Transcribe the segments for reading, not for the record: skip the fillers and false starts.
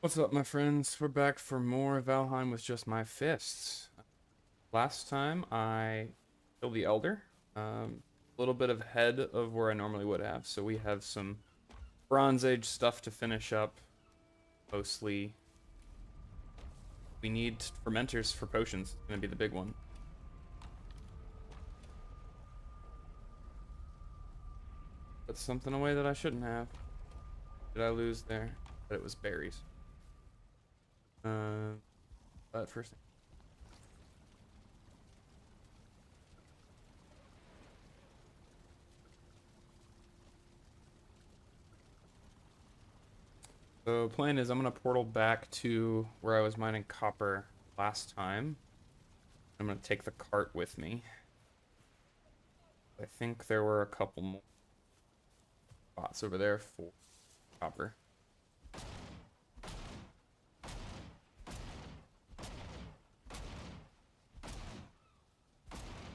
What's up, my friends? We're back for more Valheim with just my fists. Last time I killed the Elder, a little bit of ahead of where I normally would have, so we have some Bronze Age stuff to finish up. Mostly, we need fermenters for potions. It's gonna be the big one. Put something away that I shouldn't have. Did I lose there? But it was berries. But first. So plan is I'm gonna portal back to where I was mining copper last time. I'm gonna take the cart with me. I think there were a couple more spots over there for copper.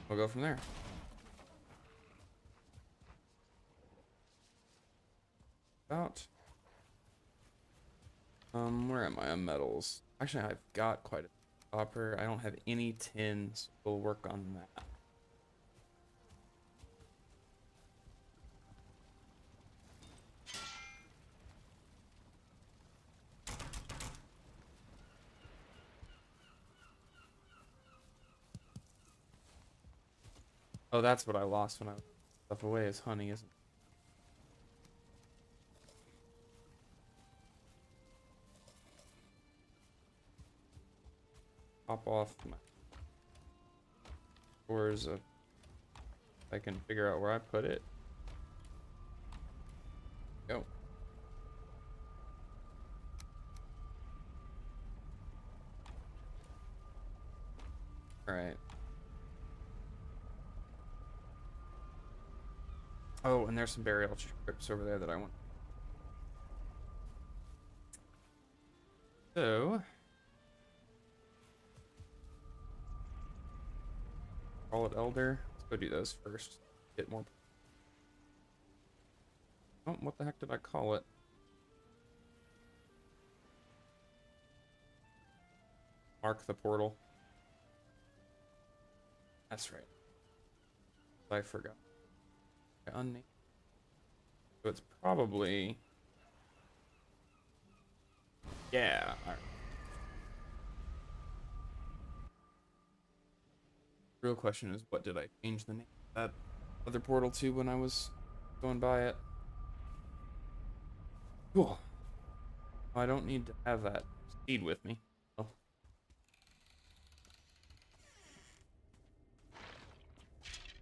We'll go from there. About where am I on metals? Actually, I've got quite a bit of copper. I don't have any tin, so we'll work on that. Oh, that's what I lost when I put stuff away is honey, isn't it? Pop off my stores of I can figure out where I put it. Go. All right. Oh, and there's some burial strips over there that I want. So, call it Elder. Let's go do those first. Get more. Oh, what the heck did I call it? Mark the portal. That's right. I forgot. Unnamed. So it's probably. Yeah. All right. Real question is, what did I change the name of that other portal to when I was going by it? Cool. I don't need to have that seed with me. Oh,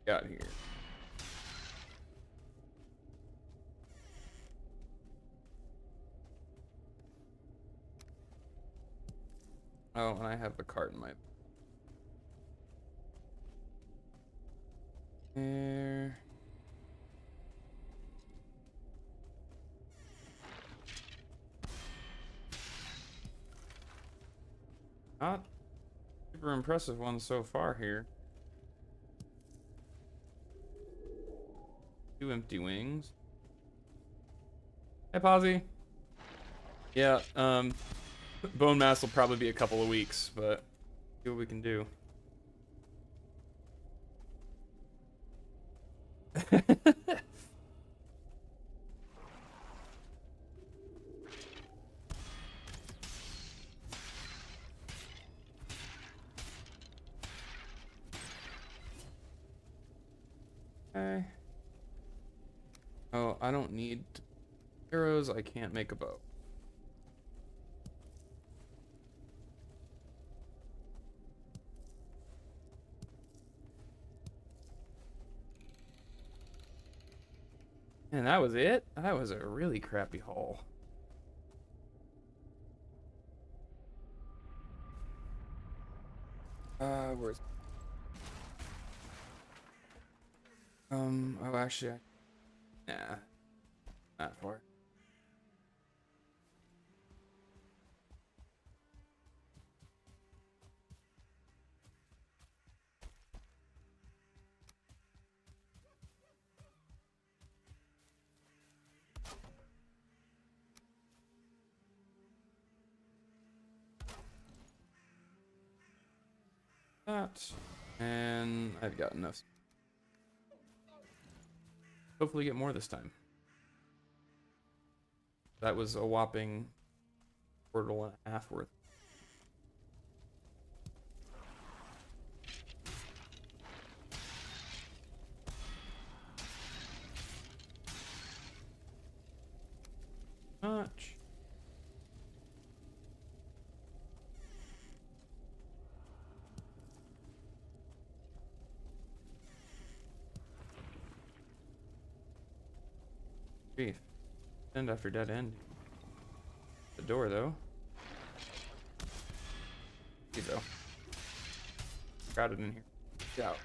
got here. Oh, and I have the cart in my there. Not super impressive one so far here. 2 empty wings. Hey, Posy. Yeah, bone mass will probably be a couple of weeks, but see what we can do. Okay. Oh, I don't need arrows. I can't make a bow. And that was it? That was a really crappy haul. Where's oh actually nah, not far. that. And I've got enough. Hopefully get more this time. That was a whopping portal and a half worth. Much. Grief. End after dead end. The door though. You go. Crowded in here. Get out.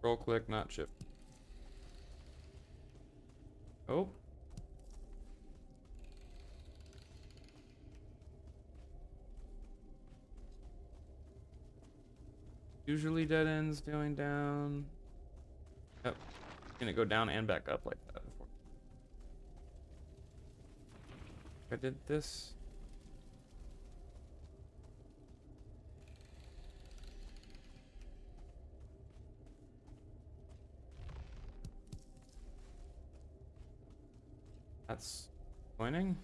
Roll click, not shift. Oh. Usually dead ends going down. Yep. Gonna go down and back up like that before. I did this. That's pointing.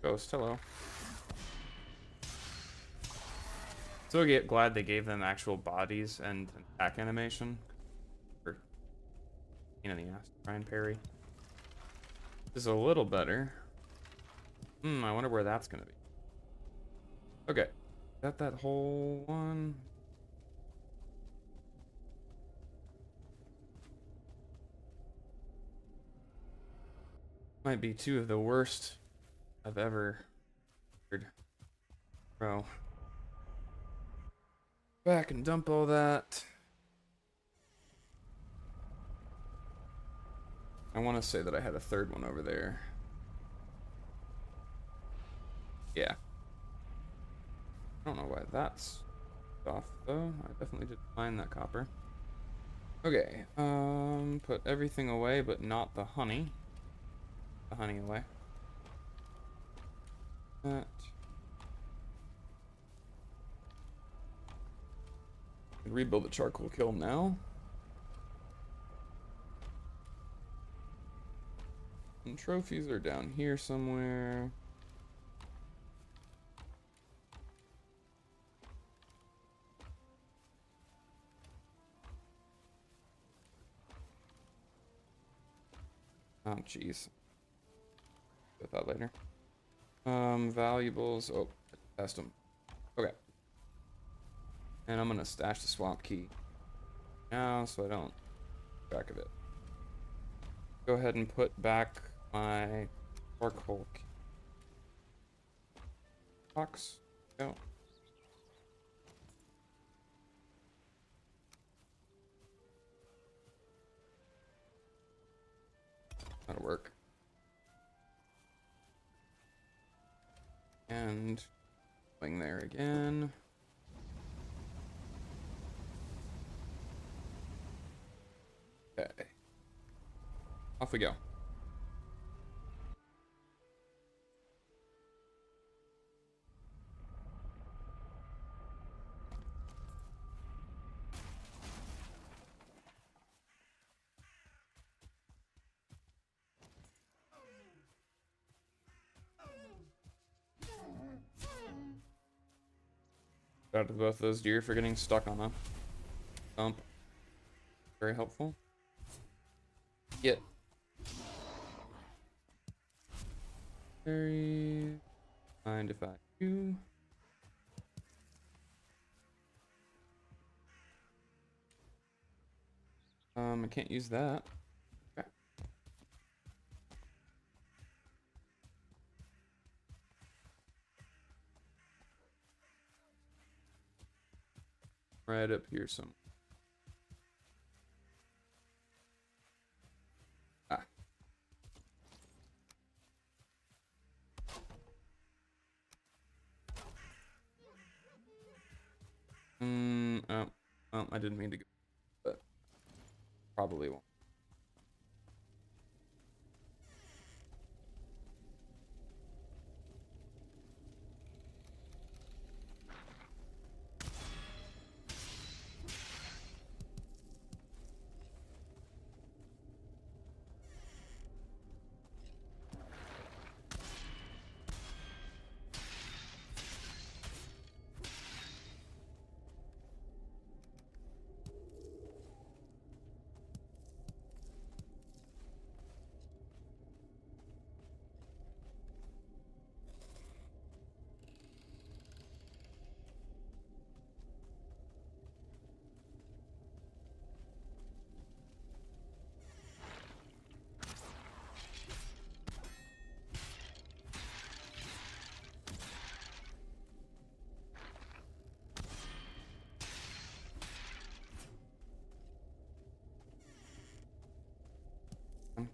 Ghost, hello. So glad they gave them actual bodies and attack animation. For in the ass, try and parry. This is a little better. I wonder where that's gonna be. Okay, got that whole one. Might be two of the worst I've ever heard. Bro. Back and dump all that. I want to say that I had a third one over there. Yeah. I don't know why that's off though. I definitely did find that copper. Okay, put everything away but not the honey. The honey away. That. Rebuild the charcoal kiln now. And trophies are down here somewhere. Oh, jeez. Get that later. Valuables. Oh, test them. Okay. And I'm gonna stash the swamp key now so I don't lose track of it. Go ahead and put back my charcoal box. Go. That'll work. And going there again. Okay. Off we go. Shout out to both those deer for getting stuck on a stump. Very helpful. Get very mind if I do. I can't use that. Okay. Right up here some. Ah. Oh, well, I didn't mean to go, but probably won't.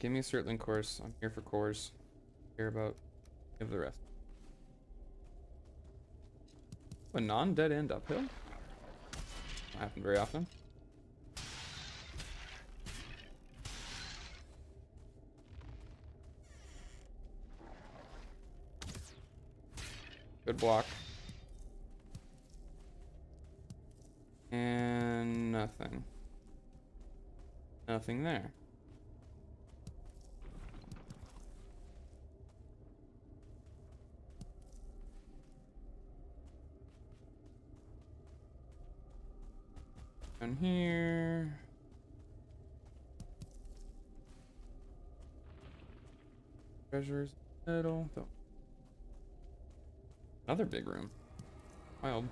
Give me a Certling course. I'm here for cores. Care about give the rest. A non-dead end uphill? Don't happen very often. Good block. And nothing. Nothing there. Down here. Treasures in the middle. Another big room. Wild.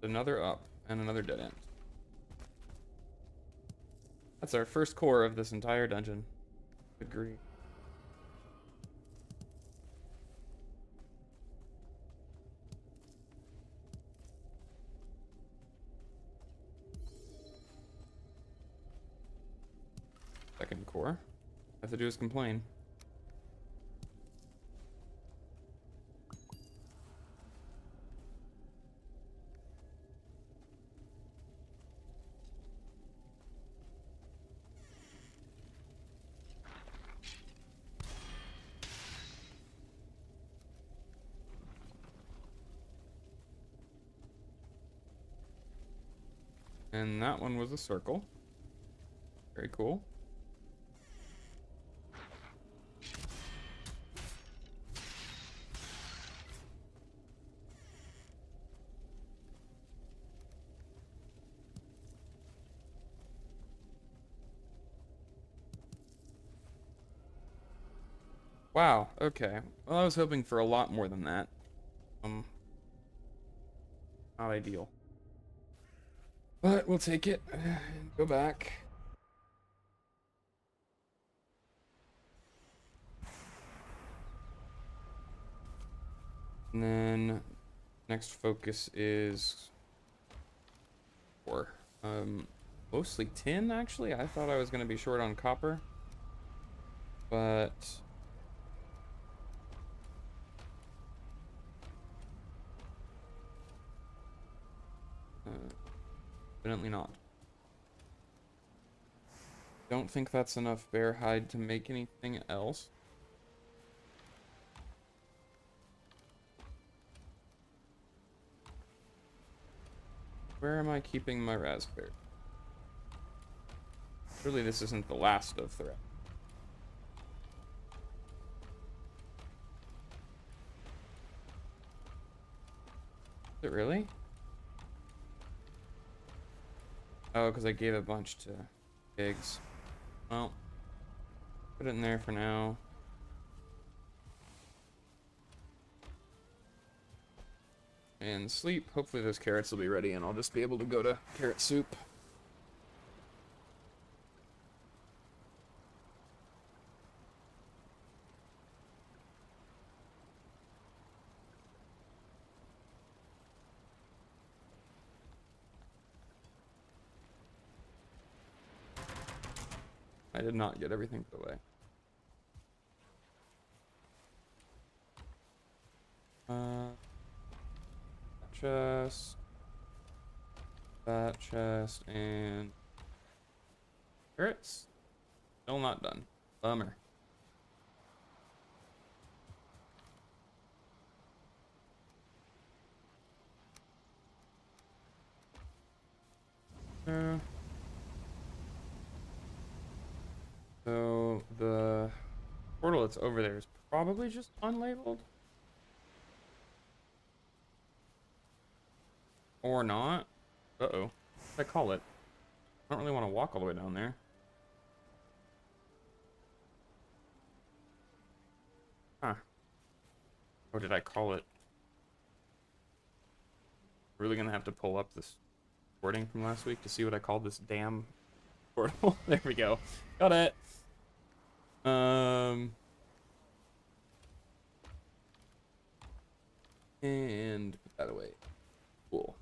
Another up and another dead end. That's our first core of this entire dungeon. Agree. Second core. All I have to do is complain. And that one was a circle. Very cool. Wow, okay. Well, I was hoping for a lot more than that. Not ideal. But we'll take it and go back. And then next focus is ore. Mostly tin actually. I thought I was gonna be short on copper. But evidently not. Don't think that's enough bear hide to make anything else. Where am I keeping my raspberry? Surely this isn't the last of the Is it really? Oh, because I gave a bunch to pigs. Well, put it in there for now. And sleep. Hopefully those carrots will be ready and I'll just be able to go to carrot soup. I did not get everything put away. Chest. That chest and carrots. Still not done. Bummer. So the portal that's over there is probably just unlabeled. Or not. Uh-oh. What did I call it? I don't really want to walk all the way down there. Huh. What did I call it? Really gonna have to pull up this recording from last week to see what I called this damn portal. There we go. Got it. And put that away. Cool.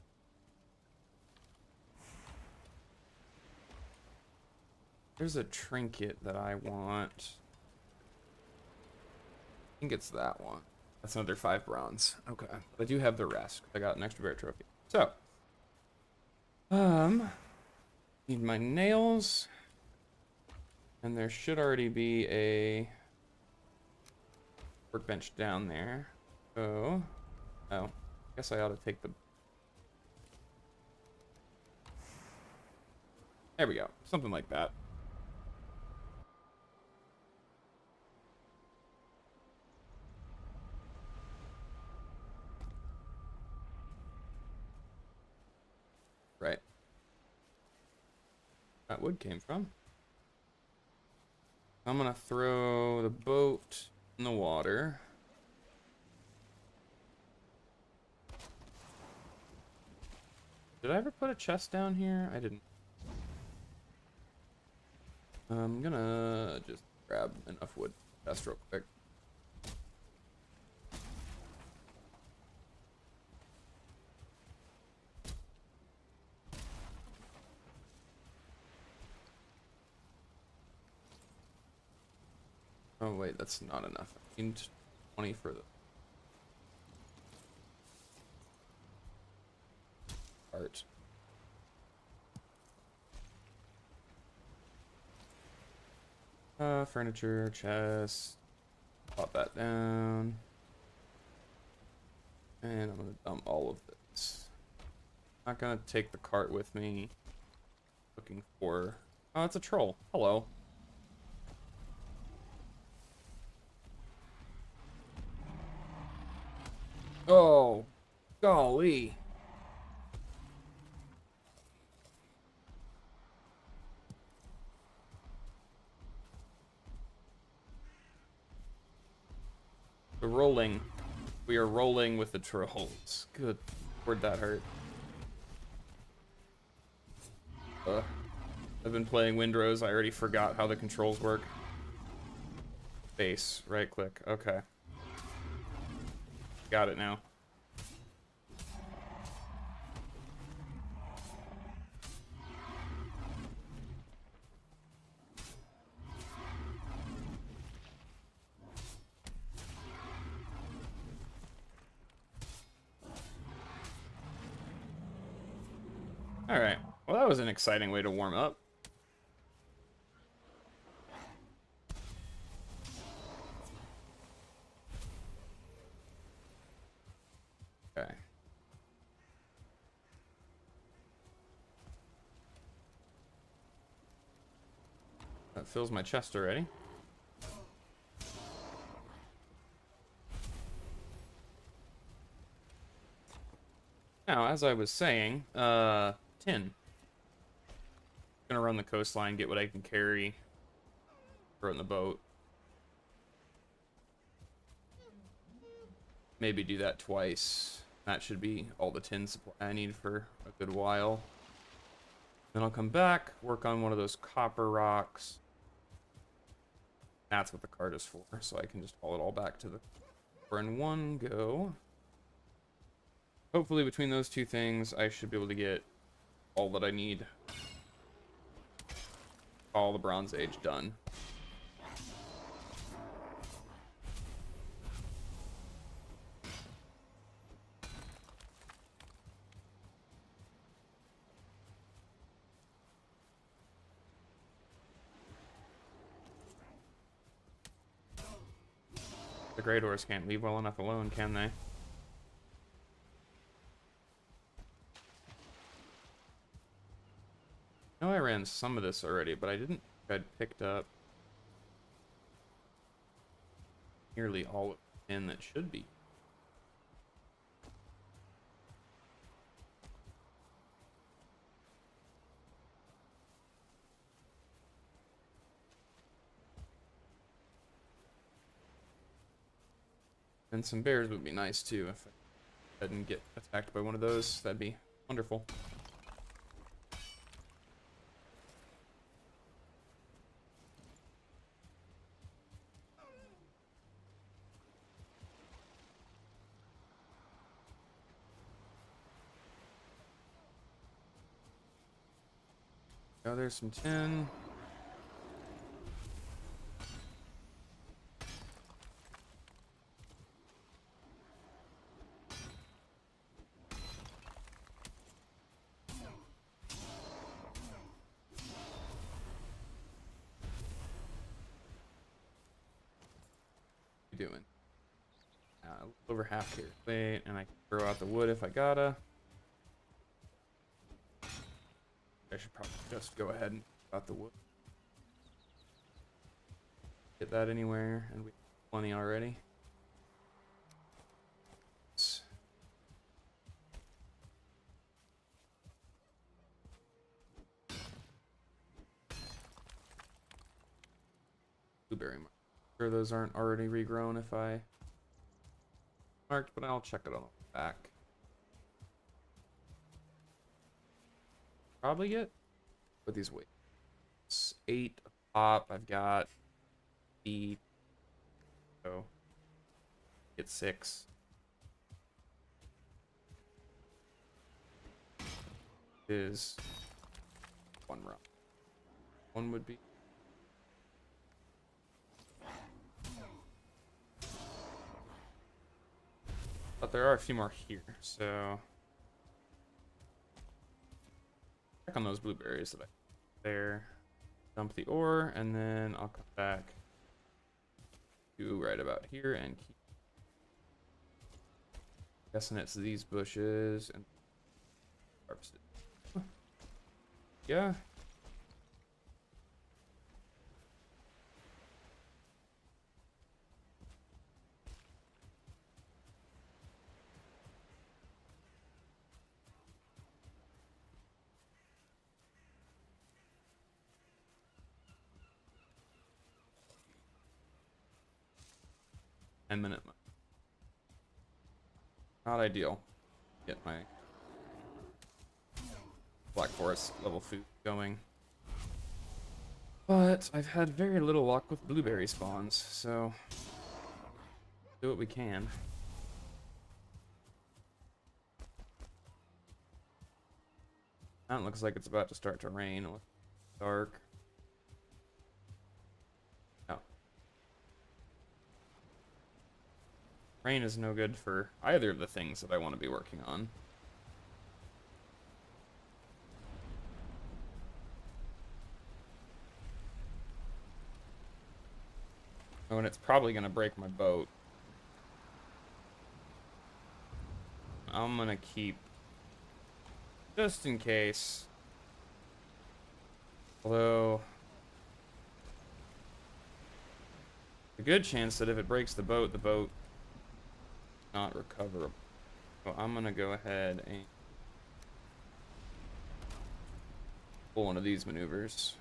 There's a trinket that I want. I think it's that one. That's another 5 bronze. Okay. But I do have the rest. I got an extra bear trophy. So. Need my nails. And there should already be a workbench down there. So. Oh. I guess I ought to take the. There we go. Something like that. Right. That wood came from. I'm gonna throw the boat in the water. Did I ever put a chest down here? I didn't. I'm gonna just grab enough wood chest real quick. Oh wait, that's not enough. I need 20 for the art. Furniture, chest. Pop that down. And I'm gonna dump all of this. Not gonna take the cart with me. Looking for. Oh, it's a troll. Hello. Oh, golly. The rolling. We are rolling with the trolls. Good word, that hurt. I've been playing Windrose. I already forgot how the controls work. Base, right click. Okay. Got it now. Alright. Well, that was an exciting way to warm up. Okay. That fills my chest already. Now, as I was saying, tin. Gonna run the coastline, get what I can carry, throw it in the boat. Maybe do that twice. That should be all the tin supply I need for a good while. Then I'll come back, work on one of those copper rocks. That's what the cart is for, so I can just haul it all back to the car in one go. Hopefully between those two things, I should be able to get all that I need. All the Bronze Age done. The Great Horse can't leave well enough alone, can they? I know I ran some of this already, but I didn't think I'd picked up nearly all of the tin that should be. And some bears would be nice too if I didn't get attacked by one of those. That'd be wonderful. Oh, there's some tin. What are you doing? Over half here. Wait, and I can throw out the wood if I gotta. I should probably just go ahead and throw out the wood. Get that anywhere, and we have plenty already. Blueberry mark. Sure those aren't already regrown if I marked, but I'll check it on the back. Probably get with these weights. 8 a pop. I've got the so get 6. Is 1 round. 1 would be. But there are a few more here, so check on those blueberries that I there. Dump the ore, and then I'll come back to right about here and keep guessing it's these bushes and harvest it. Yeah. Minute. Not ideal. Get my Black Forest level food going. But I've had very little luck with blueberry spawns, so do what we can. That looks like it's about to start to rain. It looks dark. No. Rain is no good for either of the things that I want to be working on. Oh, and it's probably going to break my boat. I'm going to keep, just in case. Although, a good chance that if it breaks the boat not recoverable. So I'm going to go ahead and pull one of these maneuvers.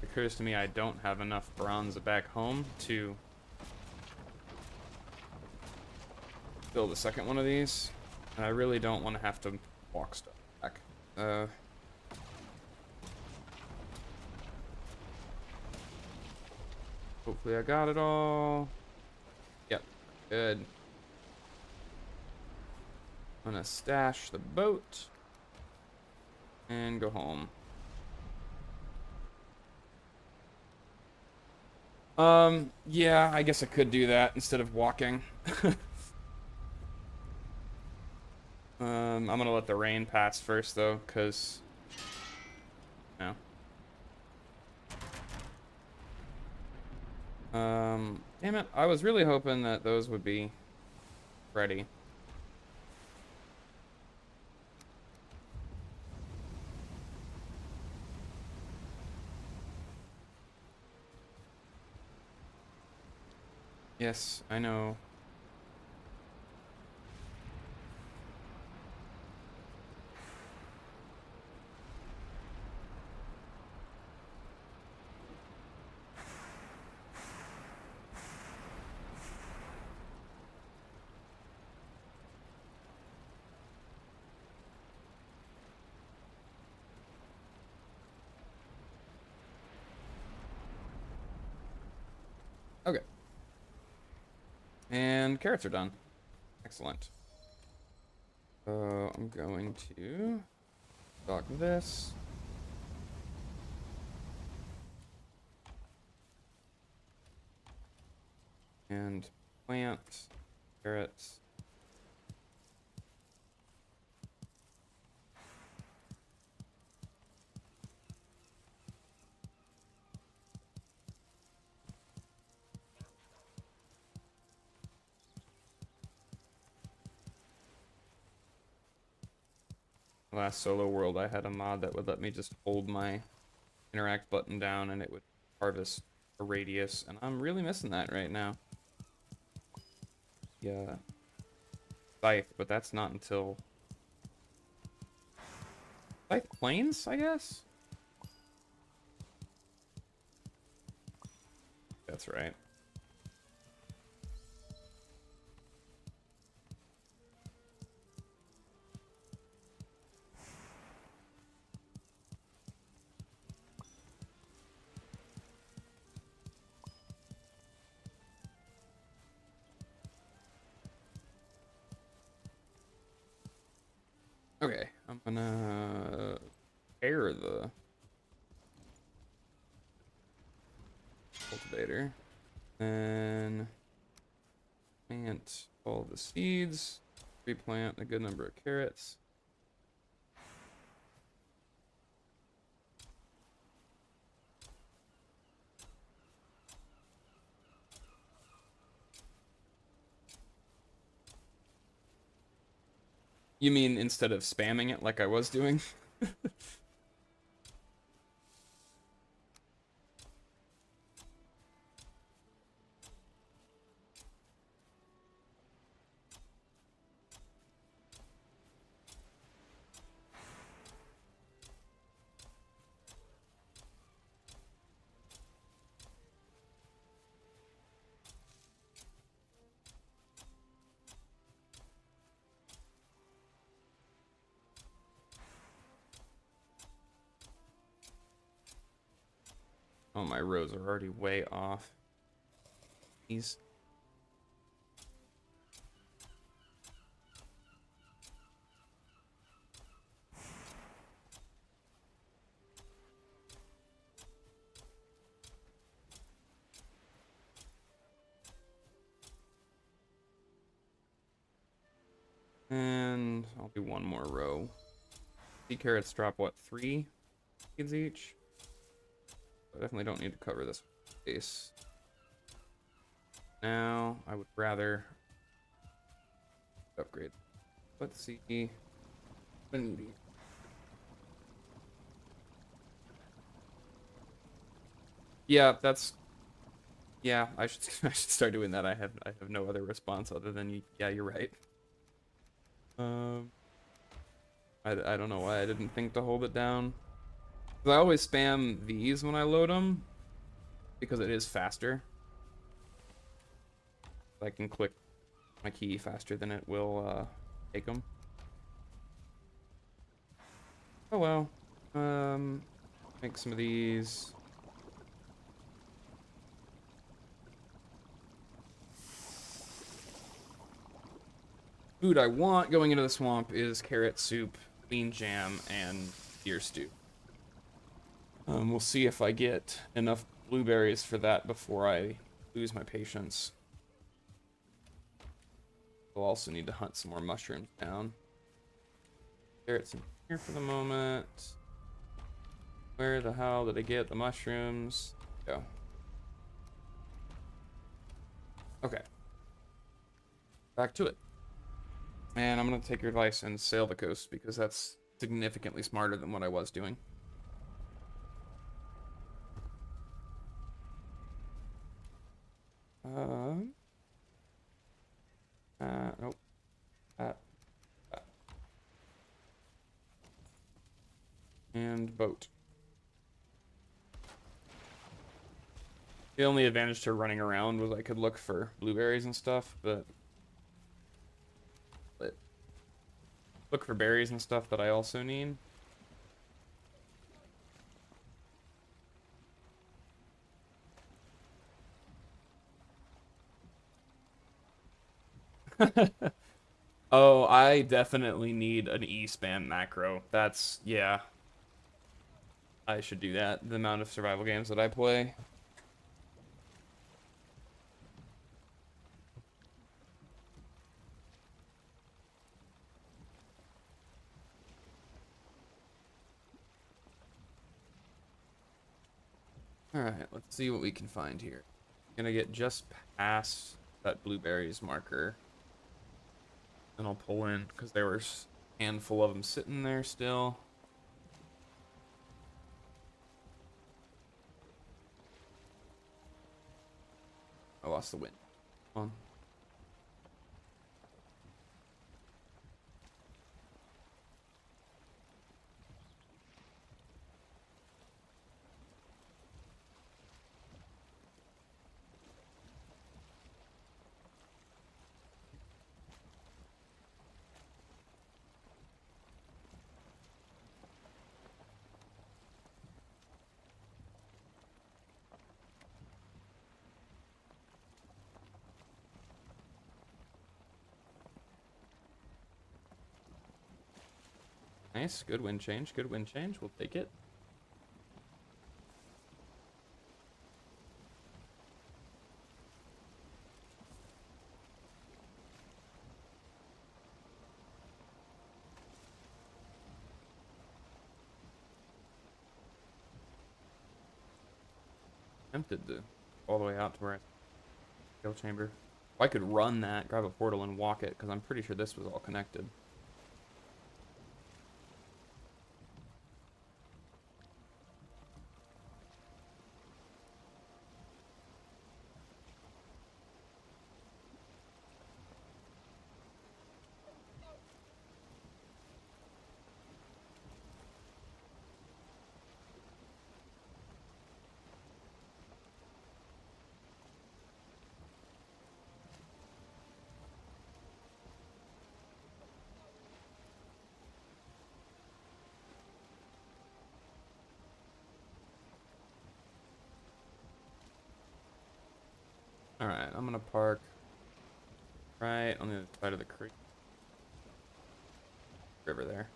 It occurs to me I don't have enough bronze back home to build a second one of these, and I really don't want to have to walk stuff back. Hopefully I got it all. Yep, good. I'm gonna stash the boat and go home. Yeah, I guess I could do that instead of walking. I'm gonna let the rain pass first though, cause no. Damn it, I was really hoping that those would be ready. Yes, I know. Okay. And carrots are done. Excellent. I'm going to stock this. And plant carrots. Last solo world, I had a mod that would let me just hold my interact button down and it would harvest a radius, and I'm really missing that right now. Yeah. Scythe, but that's not until Scythe Plains, I guess? That's right. Okay, I'm gonna pair the cultivator. Then plant all the seeds. Replant a good number of carrots. You mean instead of spamming it like I was doing? Oh, my rows are already way off. These. And I'll do one more row. Sea carrots drop what, 3 seeds each? I definitely don't need to cover this. space. Now, I would rather upgrade. Let's see. Yeah, that's yeah. I should I should start doing that. I have no other response other than yeah, you're right. Um, I don't know why I didn't think to hold it down. 'Cause I always spam these when I load them because it is faster. I can click my key faster than it will take them. Oh well. Make some of these. Food I want going into the swamp is carrot soup, bean jam, and deer stew. We'll see if I get enough blueberries for that before I lose my patience. We'll also need to hunt some more mushrooms down. Carrots in here for the moment. Where the hell did I get the mushrooms? Go. Okay. Back to it. And I'm gonna take your advice and sail the coast because that's significantly smarter than what I was doing. Um. Nope. That. That. And boat. The only advantage to running around was I could look for blueberries and stuff, but look for berries and stuff that I also need. Oh, I definitely need an E-spam macro. That's, yeah, I should do that. The amount of survival games that I play. All right, let's see what we can find here. Gonna get just past that blueberries marker. And I'll pull in because there were a handful of them sitting there still. I lost the wind. Come on. Nice, good wind change, good wind change. We'll take it. Tempted to all the way out to where I skill chamber. If I could run that, grab a portal, and walk it, because I'm pretty sure this was all connected. Alright, I'm gonna park right on the other side of the creek. River there.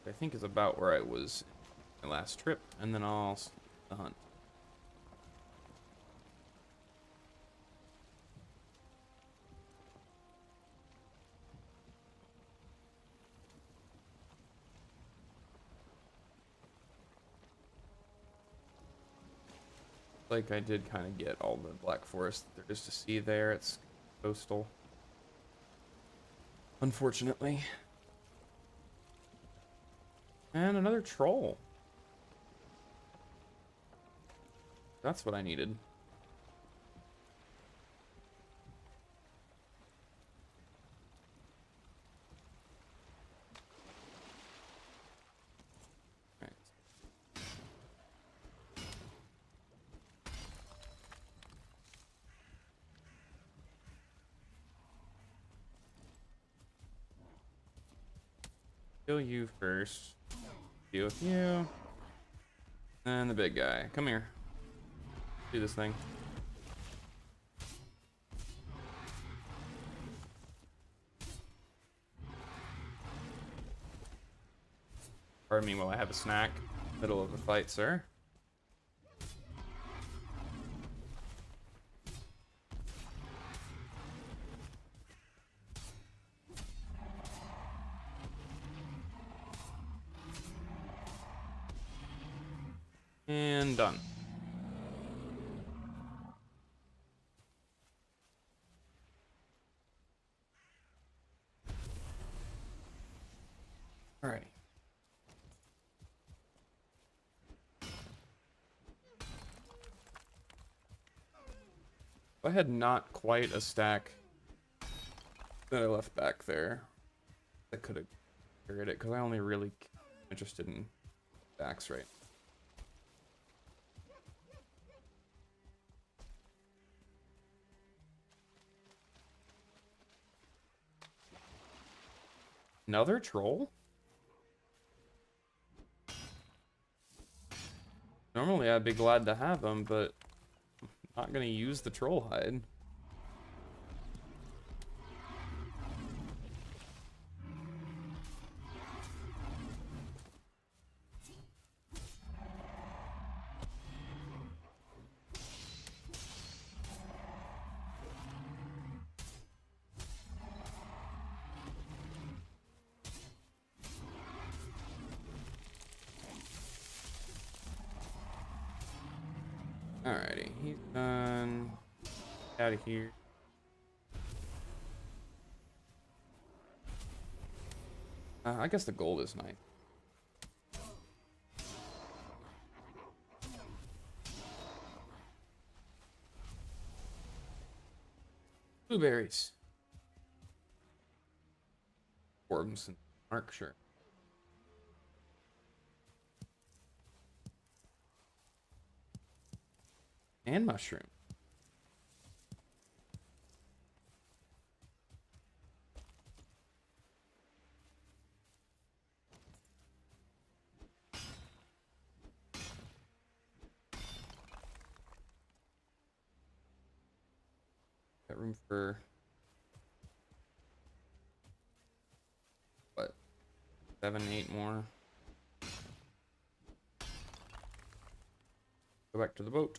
I think is about where I was my last trip, and then I'll the hunt. like I did kind of get all the Black Forest there is to see there. It's coastal. Unfortunately. And another troll. That's what I needed. Right. Kill you first. Deal with you. And the big guy. Come here. Do this thing. Pardon me while I have a snack. Middle of the fight, sir. And done. Alrighty. If I had not quite a stack that I left back there, I could have carried it because I only really interested in stacks right. Another troll? Normally I'd be glad to have them, but I'm not gonna use the troll hide. Alrighty, he's done. Out of here. I guess the gold is nice. Blueberries. Orbs and Mark, sure. And mushroom. Got room for what? 7, 8 more. Go back to the boat.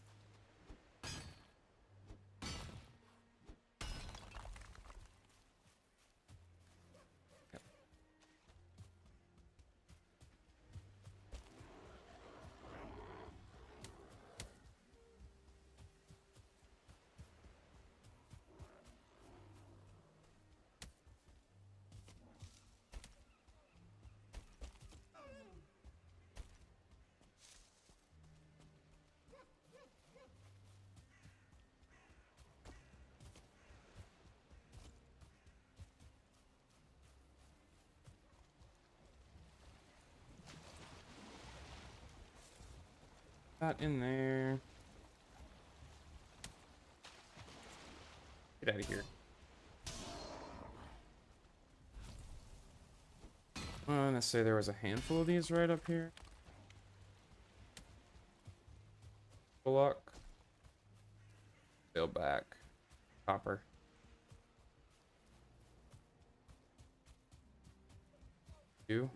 That in there. Get out of here. I'm gonna say there was a handful of these right up here. Block. Sail back. Copper. You.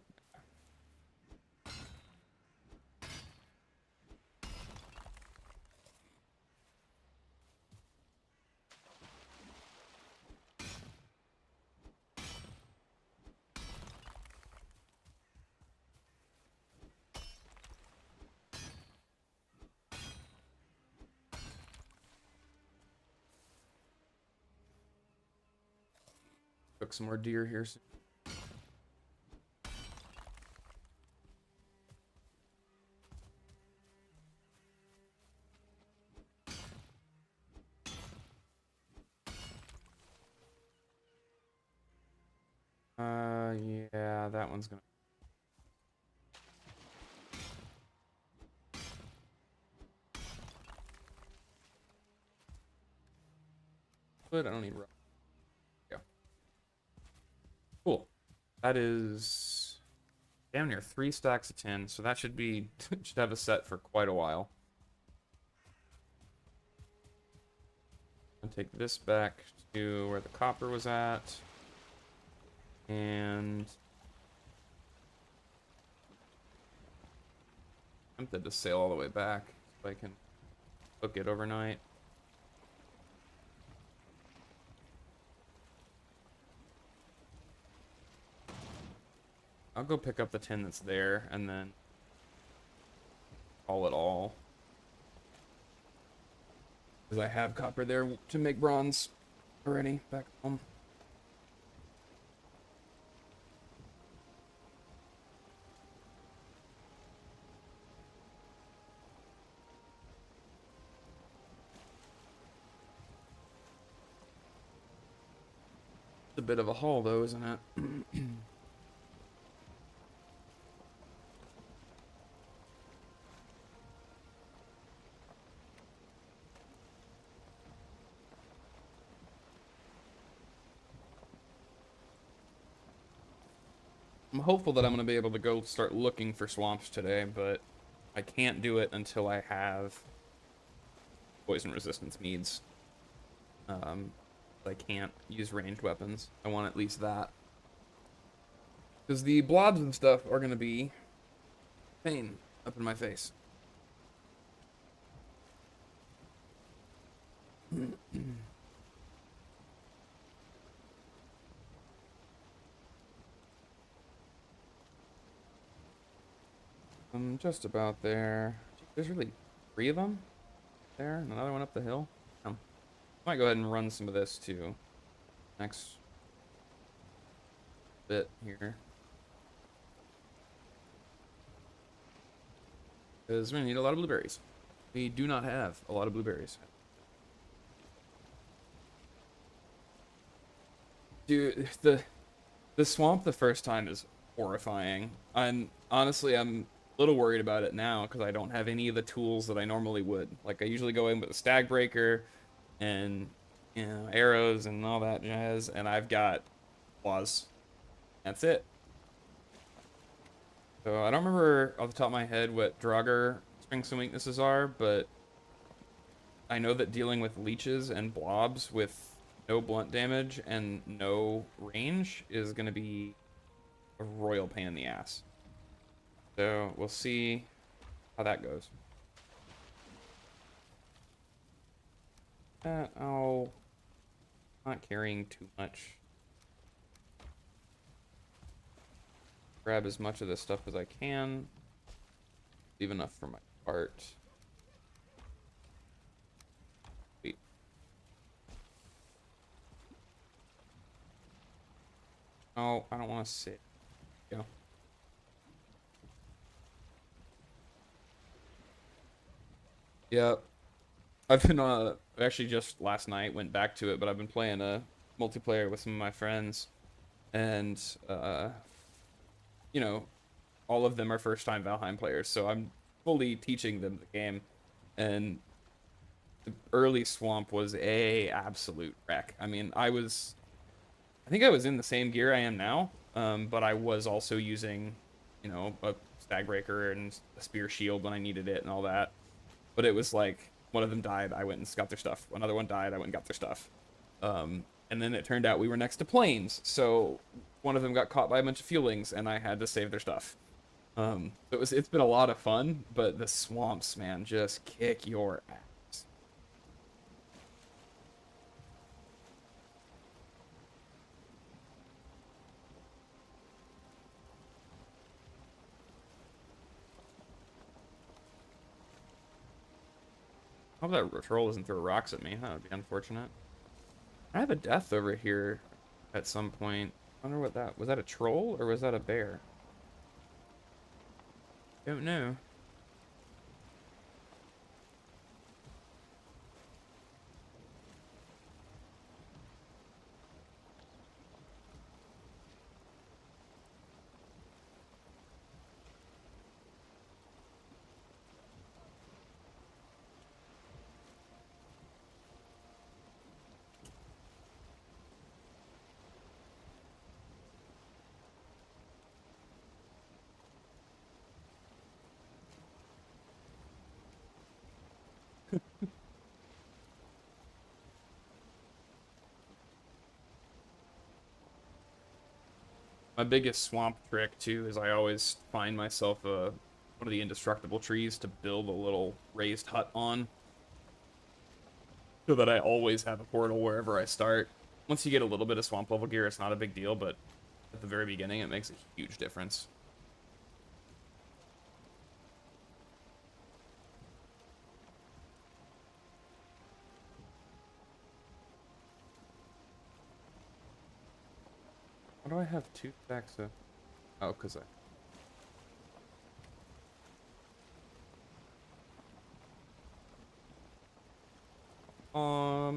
Cook some more deer here soon. Yeah, that one's gonna. But I don't need rock. Yeah. Cool. That is damn near 3 stacks of tin, so that should be should have a set for quite a while. I'll take this back to where the copper was at. And I'm tempted to sail all the way back so I can cook it overnight. I'll go pick up the tin that's there and then haul it all. Because I have copper there to make bronze already back home. It's a bit of a haul though, isn't it? I'm hopeful that I'm going to be able to go start looking for swamps today, but I can't do it until I have poison resistance meads. I can't use ranged weapons. I want at least that. Because the blobs and stuff are going to be pain up in my face. I'm just about there. There's really 3 of them there. Another one up the hill. Might go ahead and run some of this too. Next bit here. Because we're gonna need a lot of blueberries. We do not have a lot of blueberries. Dude, the swamp the first time is horrifying. I'm honestly I'm a little worried about it now because I don't have any of the tools that I normally would. Like I usually go in with a stag breaker and arrows and all that jazz, and I've got claws. That's it. So I don't remember off the top of my head what Draugr strengths and weaknesses are, but I know that dealing with leeches and blobs with no blunt damage and no range is going to be a royal pain in the ass. So we'll see how that goes. Oh, not carrying too much. Grab as much of this stuff as I can. Leave enough for my cart. Wait. Oh, I don't want to sit. Go. Yep. I've been actually just last night went back to it, but I've been playing a multiplayer with some of my friends, and you know, all of them are first time Valheim players, so I'm fully teaching them the game. And the early swamp was a absolute wreck. I mean, I think I was in the same gear I am now, but I was also using, a stag breaker and a spear shield when I needed it and all that. But it was like one of them died, I went and got their stuff. Another one died, I went and got their stuff. And then it turned out we were next to plains, so one of them got caught by a bunch of feelings, and I had to save their stuff. It's been a lot of fun, but the swamps, man, just kick your ass. I hope that troll doesn't throw rocks at me. That would be unfortunate. I have a death over here. at some point. I wonder what that was. That a troll or was that a bear? Don't know. My biggest swamp trick too is I always find myself one of the indestructible trees to build a little raised hut on, so that I always have a portal wherever I start. Once you get a little bit of swamp level gear, it's not a big deal, but at the very beginning, it makes a huge difference. Why do I have 2 stacks of... Oh, because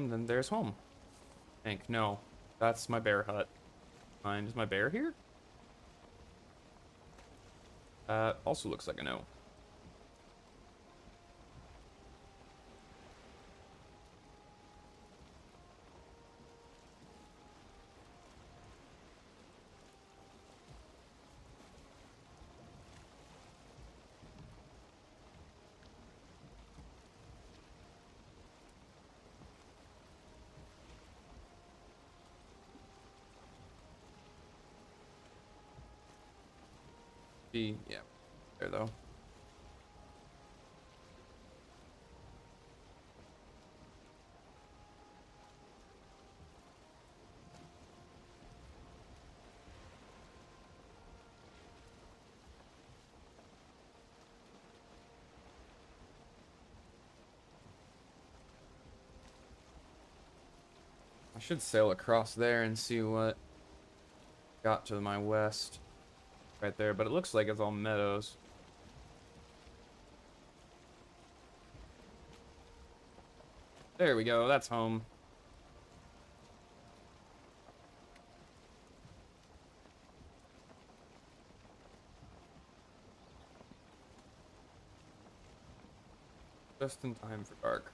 then there's home. Think, no. That's my bear hut. Fine. Is my bear here? Also looks like a no. Yeah, there though. I should sail across there and see what got to my west right there, but it looks like it's all meadows. There we go, that's home. Just in time for dark.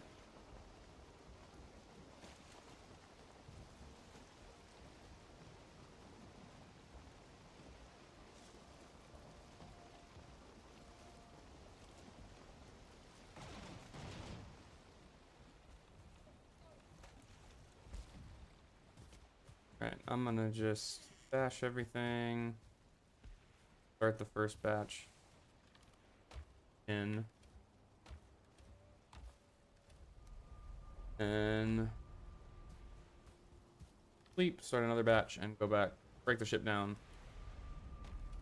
Alright, I'm gonna just stash everything. Start the first batch in. And sleep, start another batch, and go back. Break the ship down.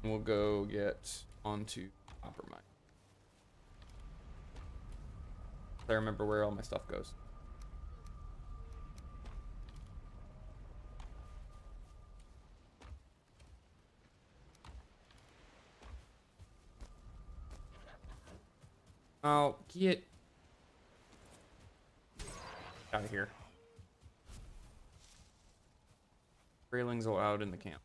And we'll go get onto copper mine. I remember where all my stuff goes. I'll get out of here. Railings allowed in the camp.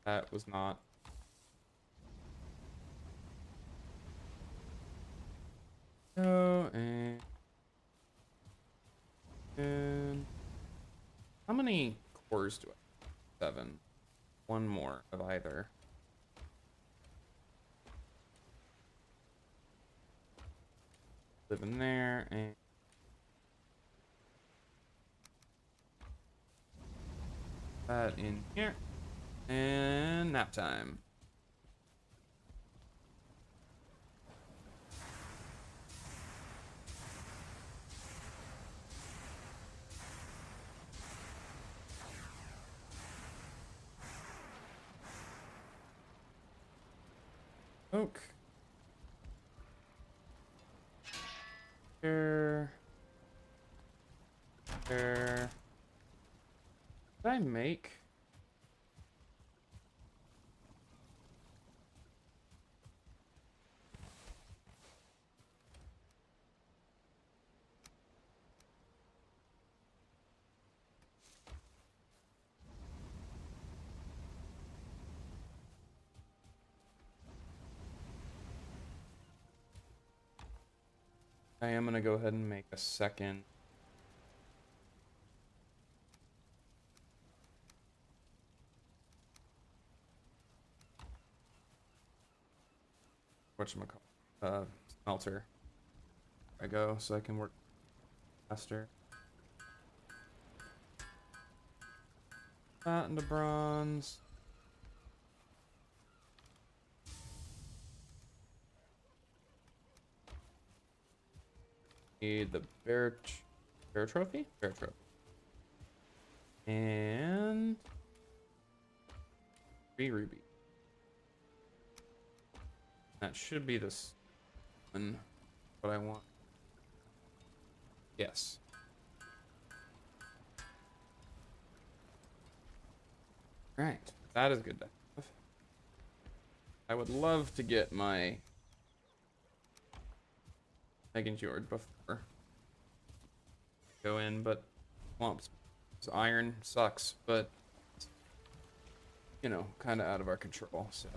That was not. Oh, and how many cores do I have? 7. One more of either. Live in there and that in here. And nap time. Oak. There. There. Did I make? I am gonna go ahead and make a second. Whatchamacallit? Smelter. I go so I can work faster. That into bronze. Need the bear trophy? Bear trophy. And 3 ruby. That should be this one. What I want. Yes. Right. That is good to have. I would love to get my Megan Jord before go in, but swamps. Iron sucks, but you know, kind of out of our control. So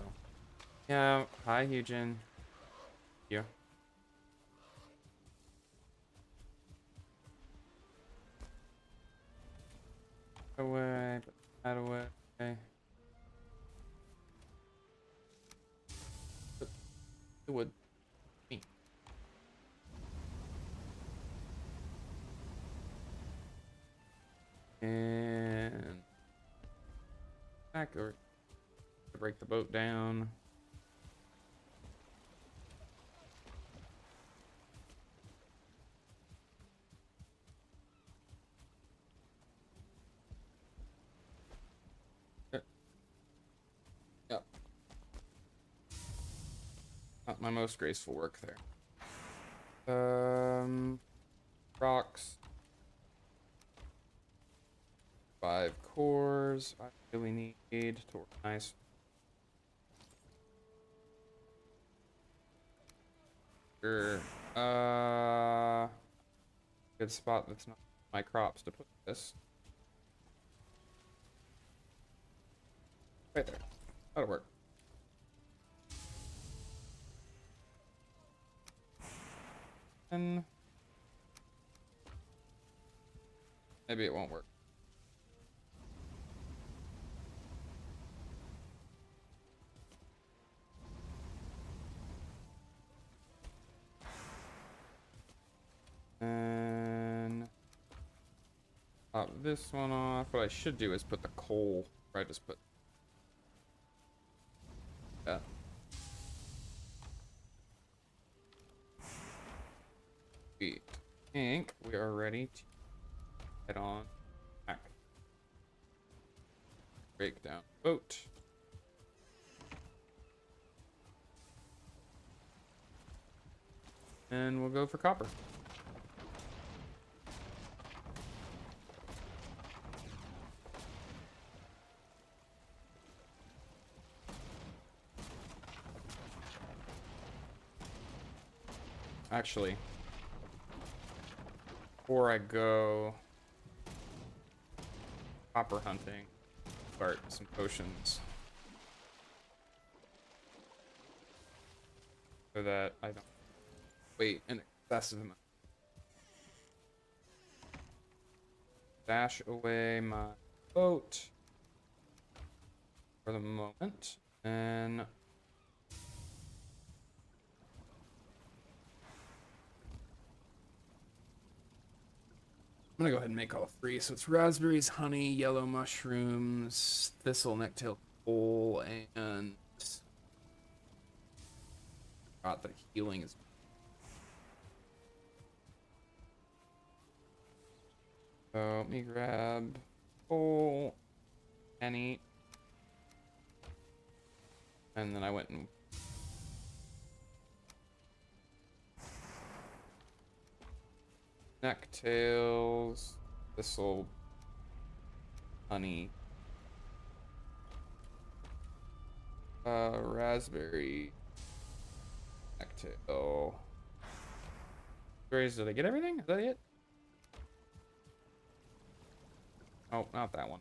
yeah. Hi, Eugen. Yeah. Away. Put that away. Put the wood. Me. And back or to break the boat down. Yep. Not my most graceful work there. Rocks. 5 cores. I really need to organize. Sure. Good spot that's not my crops to put this. Right there. That'll work. And maybe it won't work. And pop this one off. What I should do is put the coal where I just put that. We think we are ready to head on back. Break down boat. And we'll go for copper. Actually, before I go copper hunting, start some potions so that I don't wait an excessive amount. Dash away my boat for the moment, and I'm gonna go ahead and make all 3. So it's raspberries, honey, yellow mushrooms, thistle, necktail, coal, and the healing is. So let me grab coal, penny, and then I went and Necktails, thistle, honey, raspberry, necktail. Berries, did I get everything? Is that it? Oh, not that one.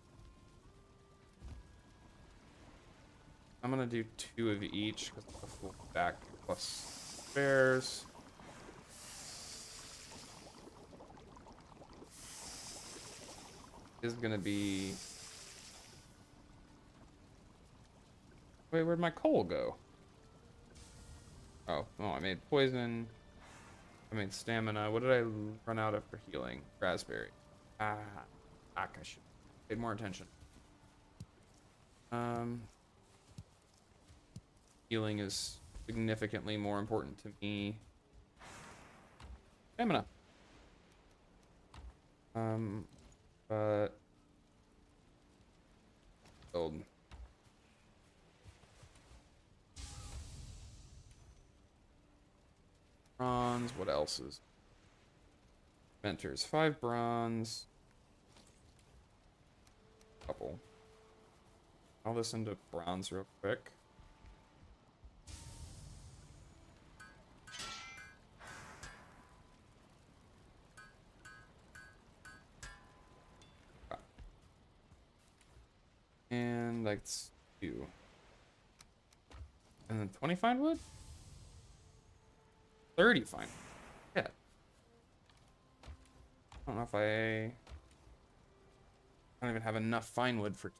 I'm gonna do 2 of each because the full back plus bears. Is gonna be. Wait, where'd my coal go? Oh, I made poison. I made stamina. What did I run out of for healing? Raspberry. Ah, I should pay more attention. Healing is significantly more important to me. Stamina. But build. Bronze. What else is? Mentors. 5 bronze. Couple. All this into bronze real quick. And that's 2. And then 20 fine wood? 30 fine. Yeah. I don't know if I don't even have enough fine wood for.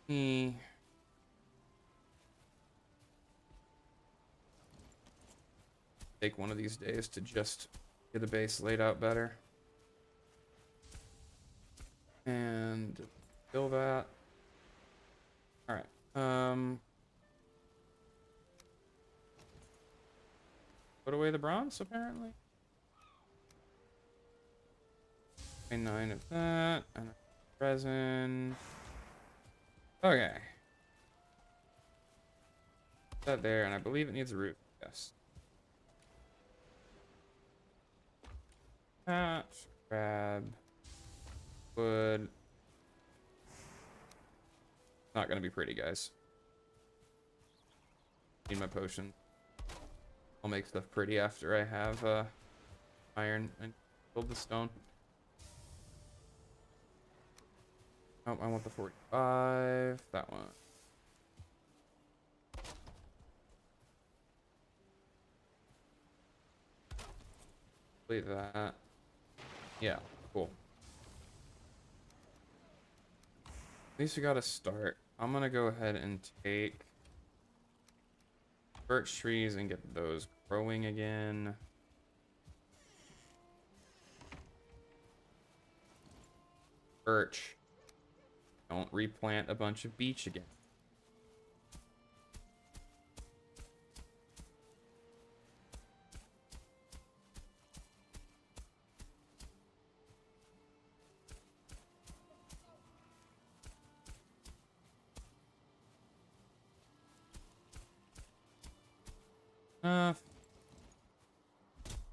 Me. Take one of these days to just get the base laid out better. And fill that. All right. Put away the bronze, apparently. 9 of that. And resin. Okay. Put that there, and I believe it needs a roof. Yes. That. Grab. Wood. Not gonna be pretty, guys. Need my potion. I'll make stuff pretty after I have iron and build the stone. Oh, I want the 45. That one. Leave that. Yeah, cool. At least we got to start. I'm gonna go ahead and take birch trees and get those growing again. Birch. Don't replant a bunch of beech again.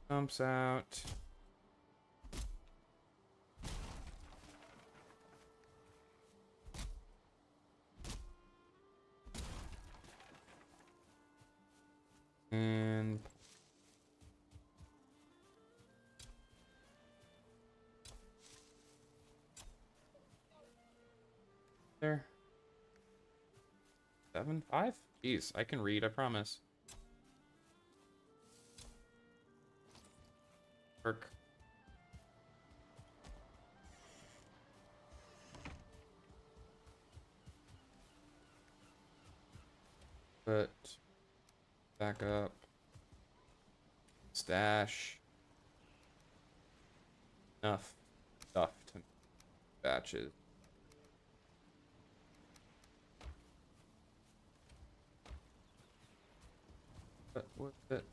Dumps out. And there. 7, 5? Jeez, I can read, I promise. Work. Put back up. Stash. Enough stuff to make batches. What was it?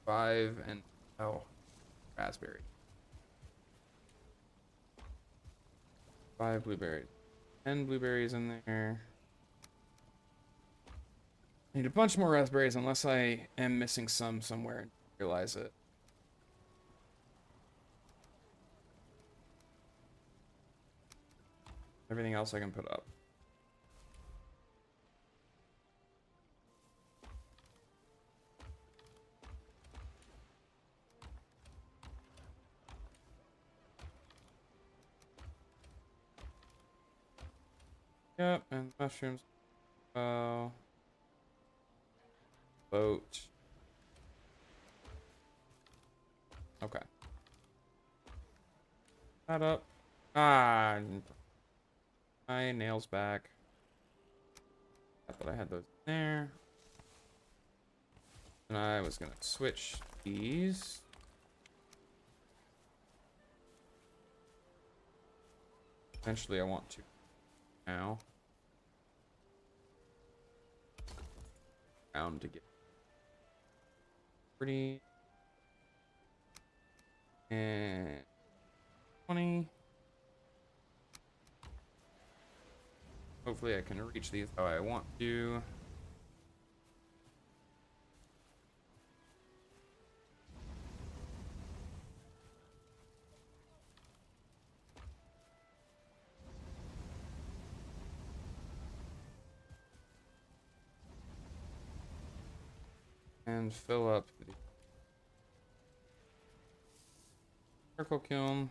5 and raspberry. 5 blueberries. 10 blueberries in there. I need a bunch more raspberries unless I am missing some somewhere and realize it. Everything else I can put up. Yep, and mushrooms. Oh. Boat. Okay. That up. Ah. My nails back. I thought I had those there. And I was gonna switch these. Eventually I want to. Now. Round to get pretty. And 20. Hopefully I can reach these how I want to. And fill up the charcoal kiln.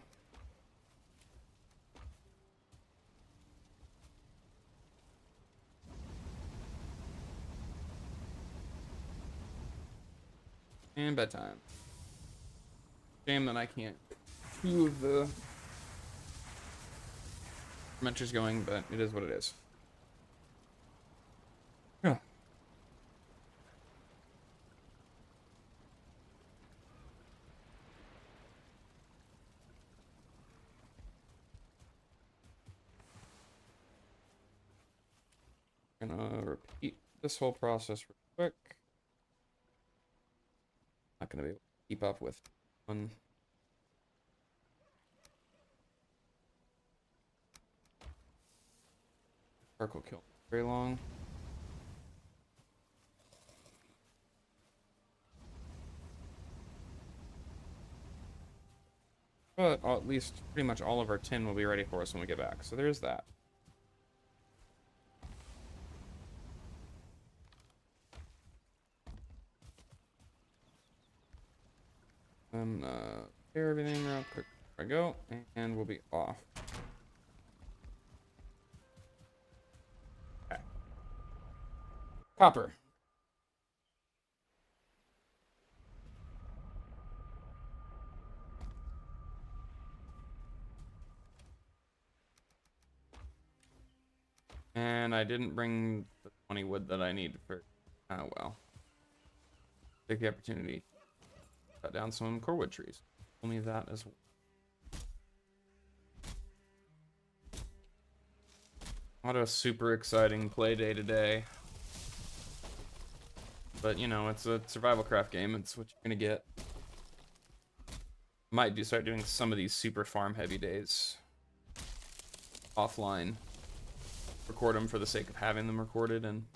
And bedtime. Shame that I can't two of the fermenters going, but it is what it is. Yeah. Gonna repeat this whole process real quick. Not gonna be able to keep up with one. Charcoal kill very long. But at least pretty much all of our tin will be ready for us when we get back. So there's that. Clear everything real quick before I go, and we'll be off. Okay. Copper. And I didn't bring the 20 wood that I need for. Oh well. Take the opportunity. Cut down some corewood trees. Only that as well. Not a super exciting play day today. But you know, it's a survival craft game. It's what you're gonna get. Might start doing some of these super farm heavy days offline. Record them for the sake of having them recorded, and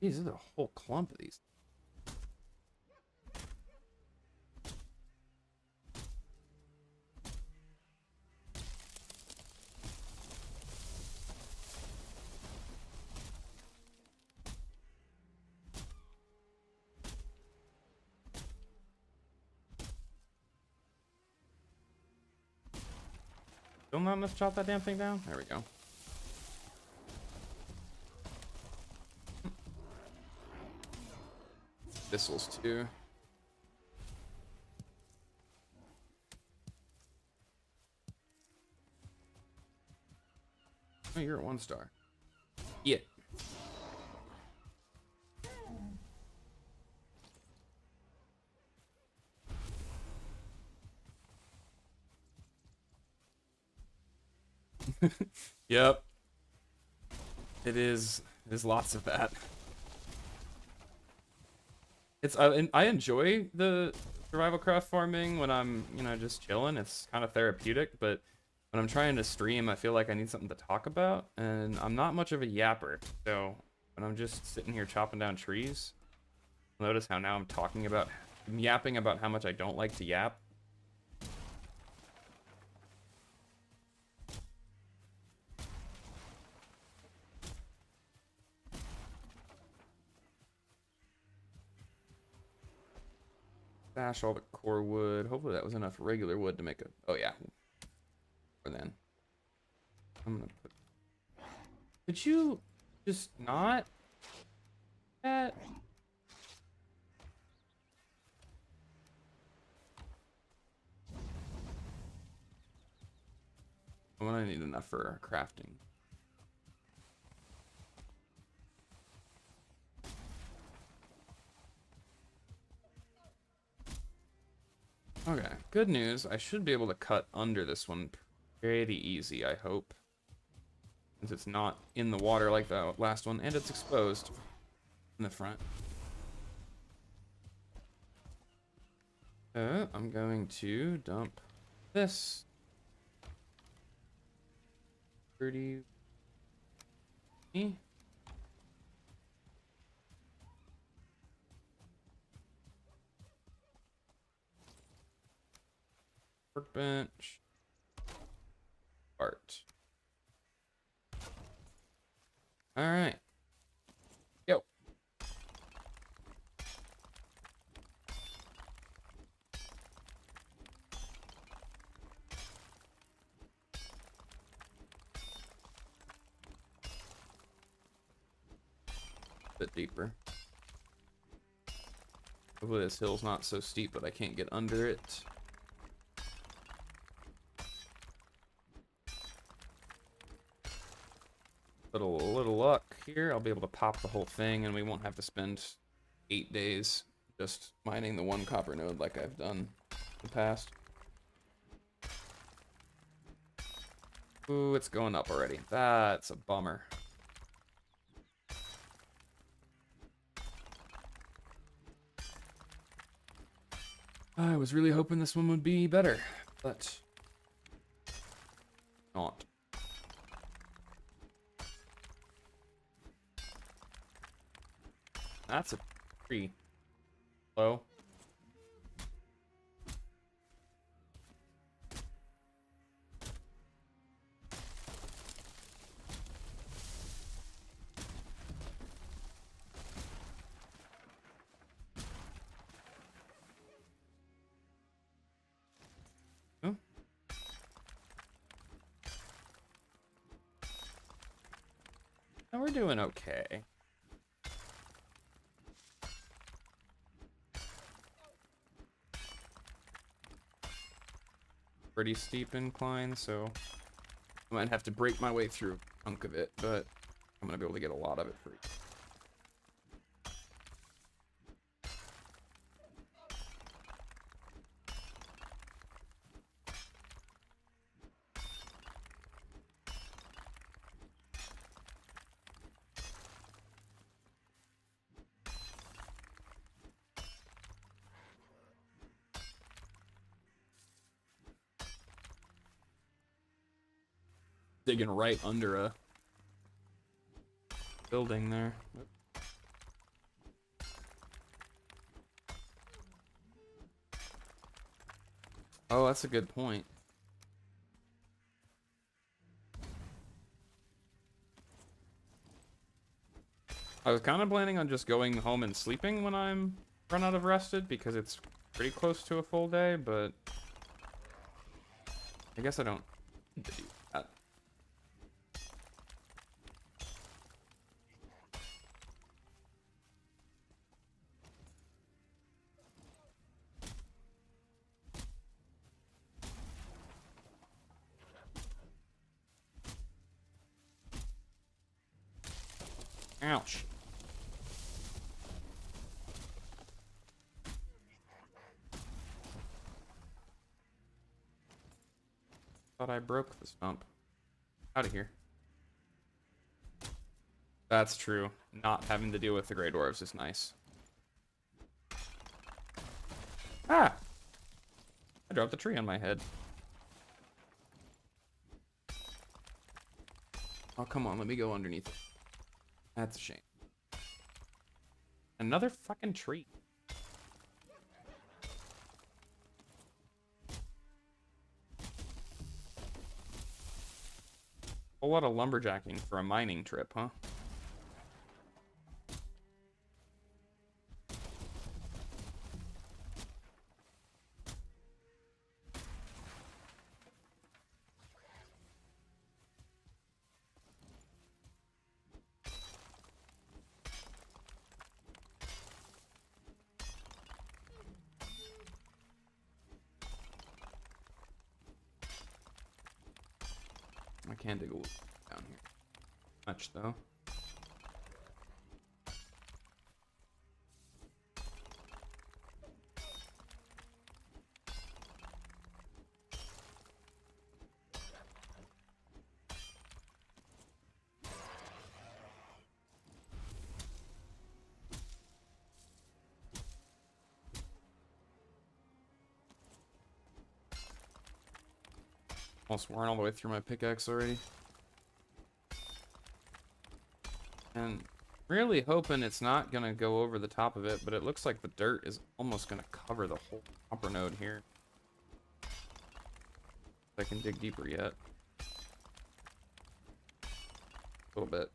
geez, there's a whole clump of these. Still not enough to chop that damn thing down? There we go. Thistles too. Oh, you're a 1-star. Yeah. Yep. It is. There's lots of that. It's I enjoy the survival craft farming when I'm, you know, just chilling. It's kind of therapeutic, but when I'm trying to stream, I feel like I need something to talk about, and I'm not much of a yapper. So when I'm just sitting here chopping down trees, notice how now I'm yapping about how much I don't like to yap. Bash all the core wood. Hopefully that was enough regular wood to make a... Oh, yeah. Or then. I'm gonna put... Could you just not... That? I'm gonna need enough for crafting. Okay, good news. I should be able to cut under this one pretty easy, I hope. Since it's not in the water like the last one, and it's exposed in the front. I'm going to dump this. 30. Workbench. Art. All right. Yo. Bit deeper. Hopefully this hill's not so steep that I can't get under it. Little luck here. I'll be able to pop the whole thing, and we won't have to spend 8 days just mining the one copper node like I've done in the past. Ooh, it's going up already. That's a bummer. I was really hoping this one would be better, but not. That's a tree. Low. Oh. And we're doing okay. Pretty steep incline, so I might have to break my way through a chunk of it, but I'm gonna be able to get a lot of it free. Digging right under a building there. Oh, that's a good point. I was kind of planning on just going home and sleeping when I'm run out of rested because it's pretty close to a full day, but I guess I don't need to do that. Ouch. Thought I broke the stump. Out of here. That's true. Not having to deal with the Grey Dwarves is nice. Ah! I dropped the tree on my head. Oh, come on, let me go underneath it. That's a shame. Another fucking tree. A lot of lumberjacking for a mining trip, huh? I can dig a little down here. Much though. Almost worn all the way through my pickaxe already. And really hoping it's not gonna go over the top of it, but it looks like the dirt is almost gonna cover the whole copper node here. I can dig deeper yet. A little bit.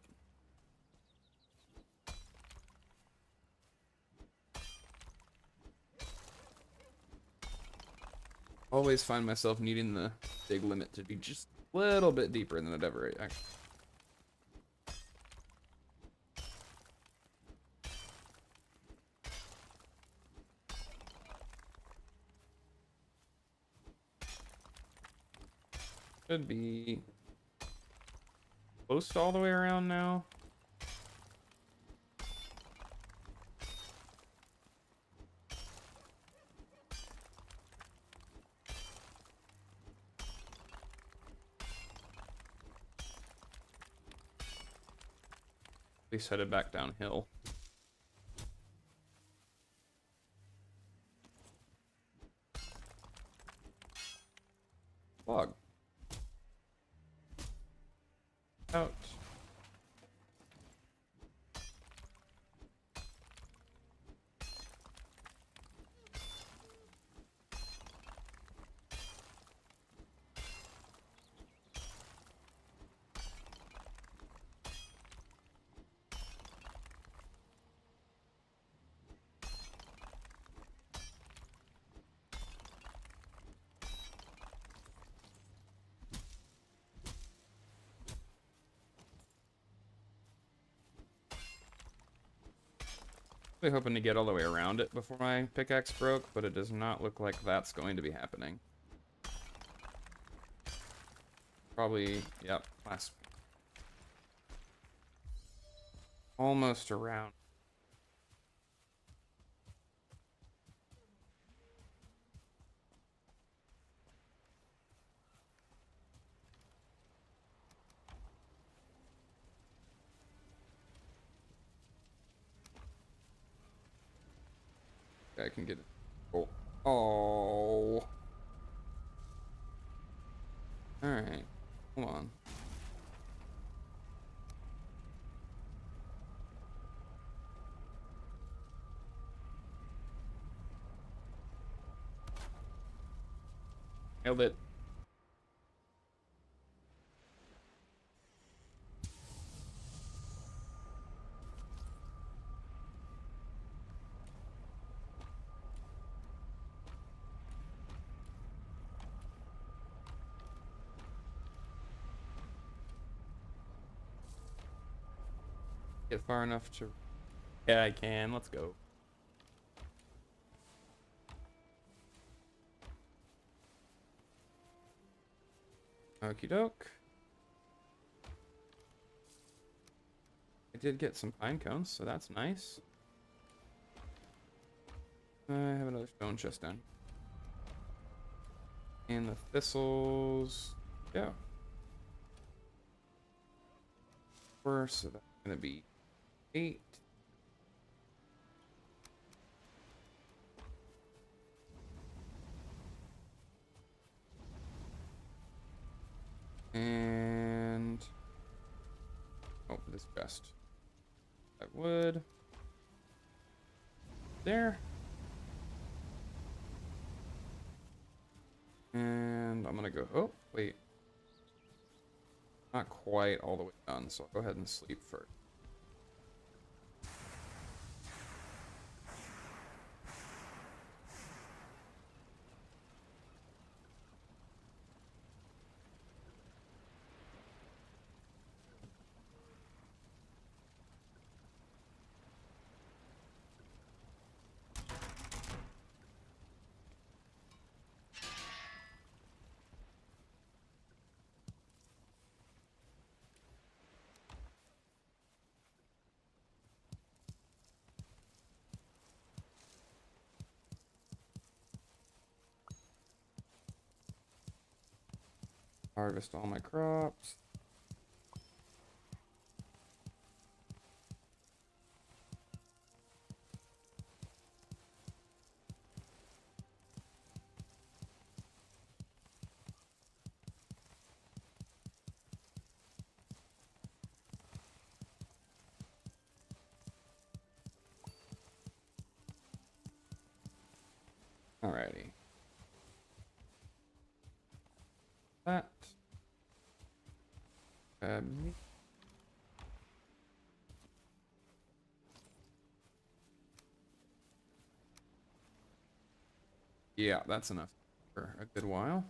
Always find myself needing the dig limit to be just a little bit deeper than it ever actually. Should be close to all the way around now. At least headed back downhill. Log. Out. Really hoping to get all the way around it before my pickaxe broke, but it does not look like that's going to be happening. Probably, yep, last. Almost around. I can get it. Oh. Oh. Alright. Hold on. Nailed it. Get far enough to... Yeah, I can. Let's go. Okie doke. I did get some pine cones, so that's nice. I have another stone chest down. And the thistles. Yeah. So that's gonna be 8. And Oh, this chest. That wood. There. And I'm gonna go, oh, wait. Not quite all the way done, so I'll go ahead and sleep first. Harvest all my crops. Alrighty. That. Yeah, that's enough for a good while.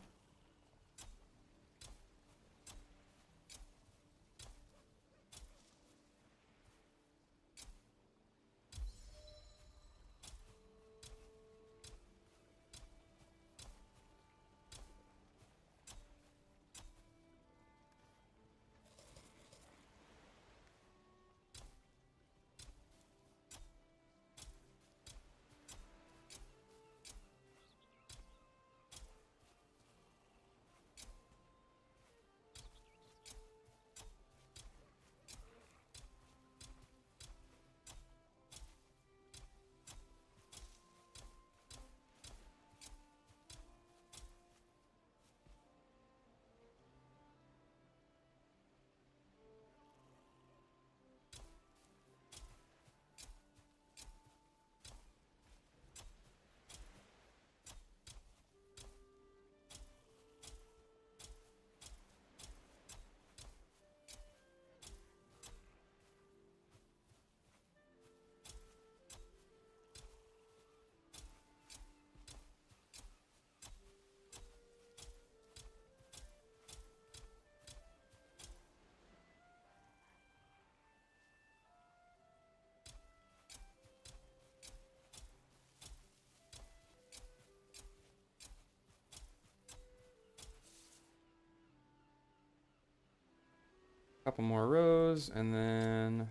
Couple more rows, and then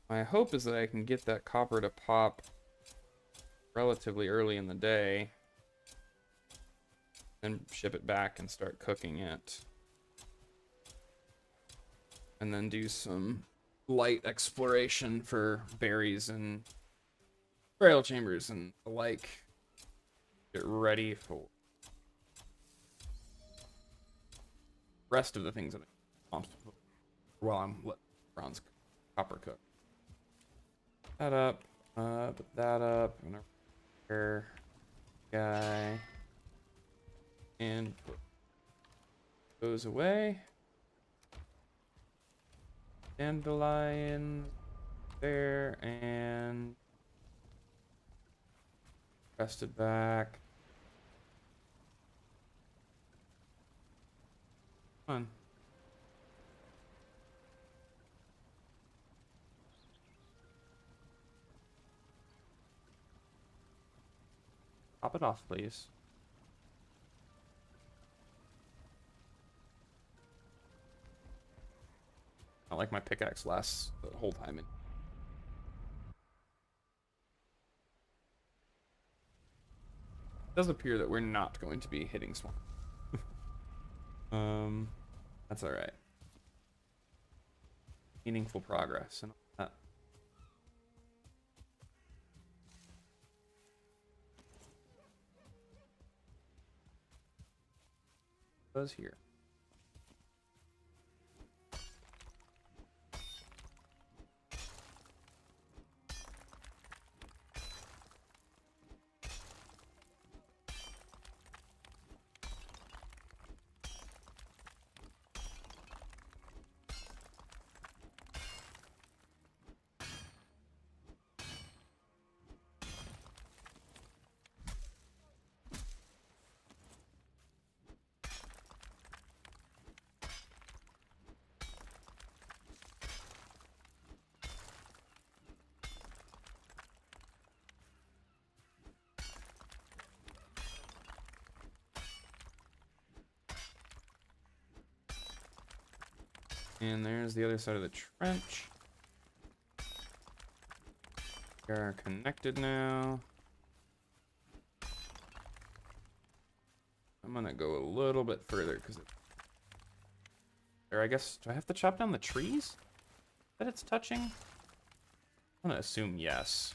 my hope is that I can get that copper to pop relatively early in the day, then ship it back and start cooking it, and then do some light exploration for berries and burial chambers and the like. Get ready for the rest of the things that I'm while I'm letting bronze copper cook. That up, put that up, and repair guy, and put those away. Dandelion there, and rest it back. Come on. Pop it off, please. Not like my pickaxe lasts the whole time. It does appear that we're not going to be hitting swamp. That's all right. Meaningful progress and all that. Goes here. And there's the other side of the trench. We are connected now. I'm gonna go a little bit further because or I guess, do I have to chop down the trees that it's touching? I'm gonna assume yes.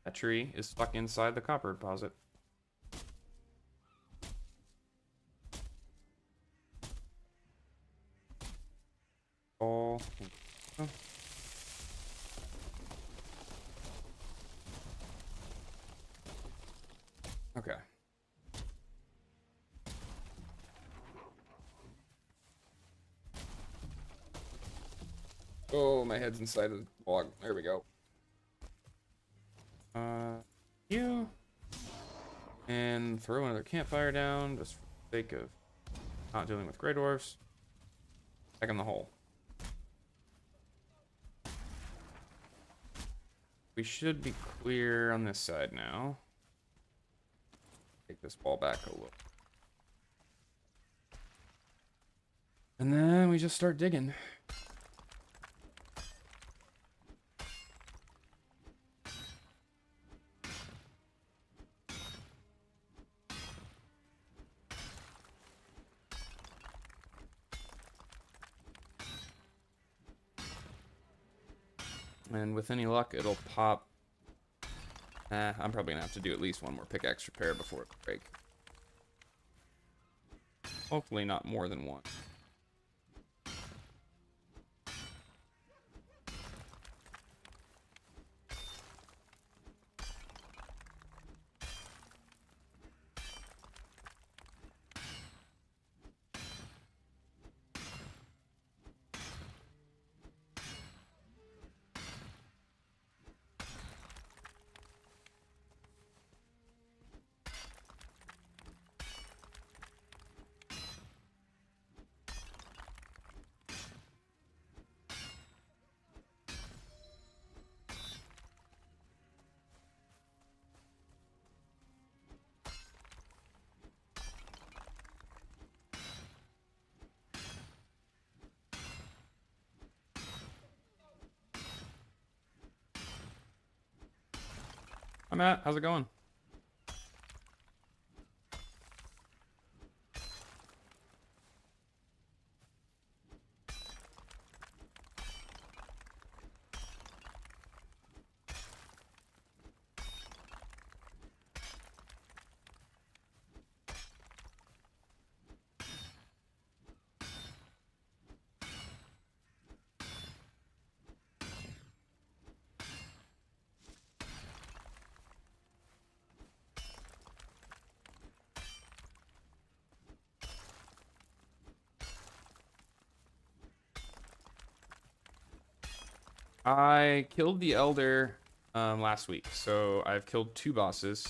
That tree is stuck inside the copper deposit. Oh. Okay. Oh, my head's inside the log. There we go. You. And throw another campfire down, just for the sake of not dealing with Grey Dwarfs. Back in the hole. We should be clear on this side now. Take this wall back a little. And then we just start digging. And with any luck, it'll pop. I'm probably gonna have to do at least one more pickaxe repair before it breaks. Hopefully not more than one. Hi Matt, how's it going? I killed the Elder last week, so I've killed 2 bosses.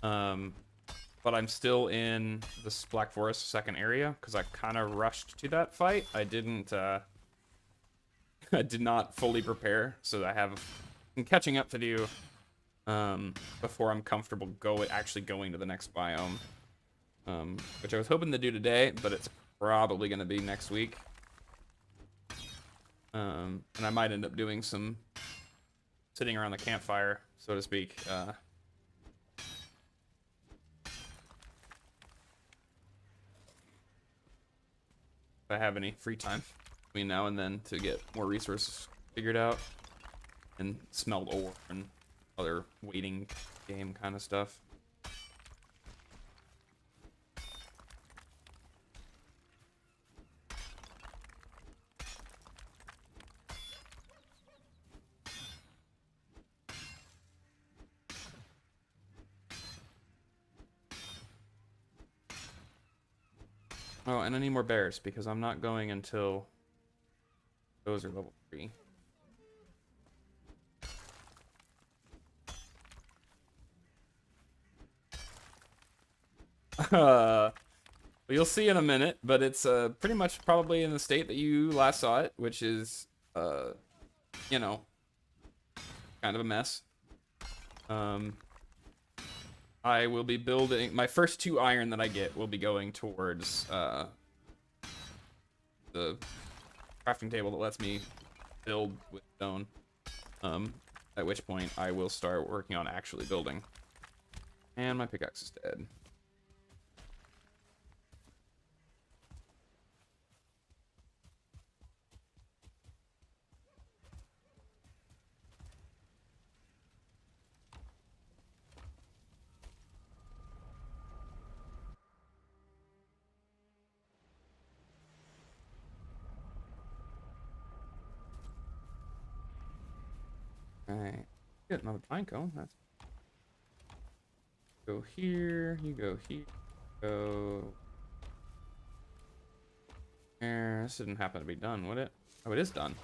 But I'm still in this Black Forest second area because I kind of rushed to that fight. I didn't. I did not fully prepare, so I have some catching up to do before I'm comfortable actually going to the next biome, which I was hoping to do today, but it's probably going to be next week. And I might end up doing some sitting around the campfire, so to speak. If I have any free time between now and then to get more resources figured out and smelt ore and other waiting game kind of stuff. Oh, and I need more bears because I'm not going until those are level 3. You'll see in a minute, but it's pretty much probably in the state that you last saw it, which is, you know, kind of a mess. I will be building my first 2 iron that I get will be going towards the crafting table that lets me build with stone. At which point I will start working on actually building. And my pickaxe is dead. Alright. Get another pine cone. That's go here, you go here, go there. This didn't happen to be done, would it? Oh, it is done.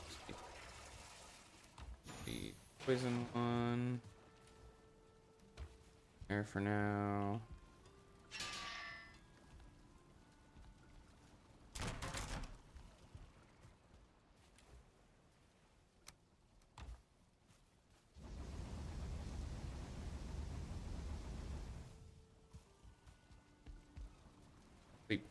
The poison one. There for now. Sleep.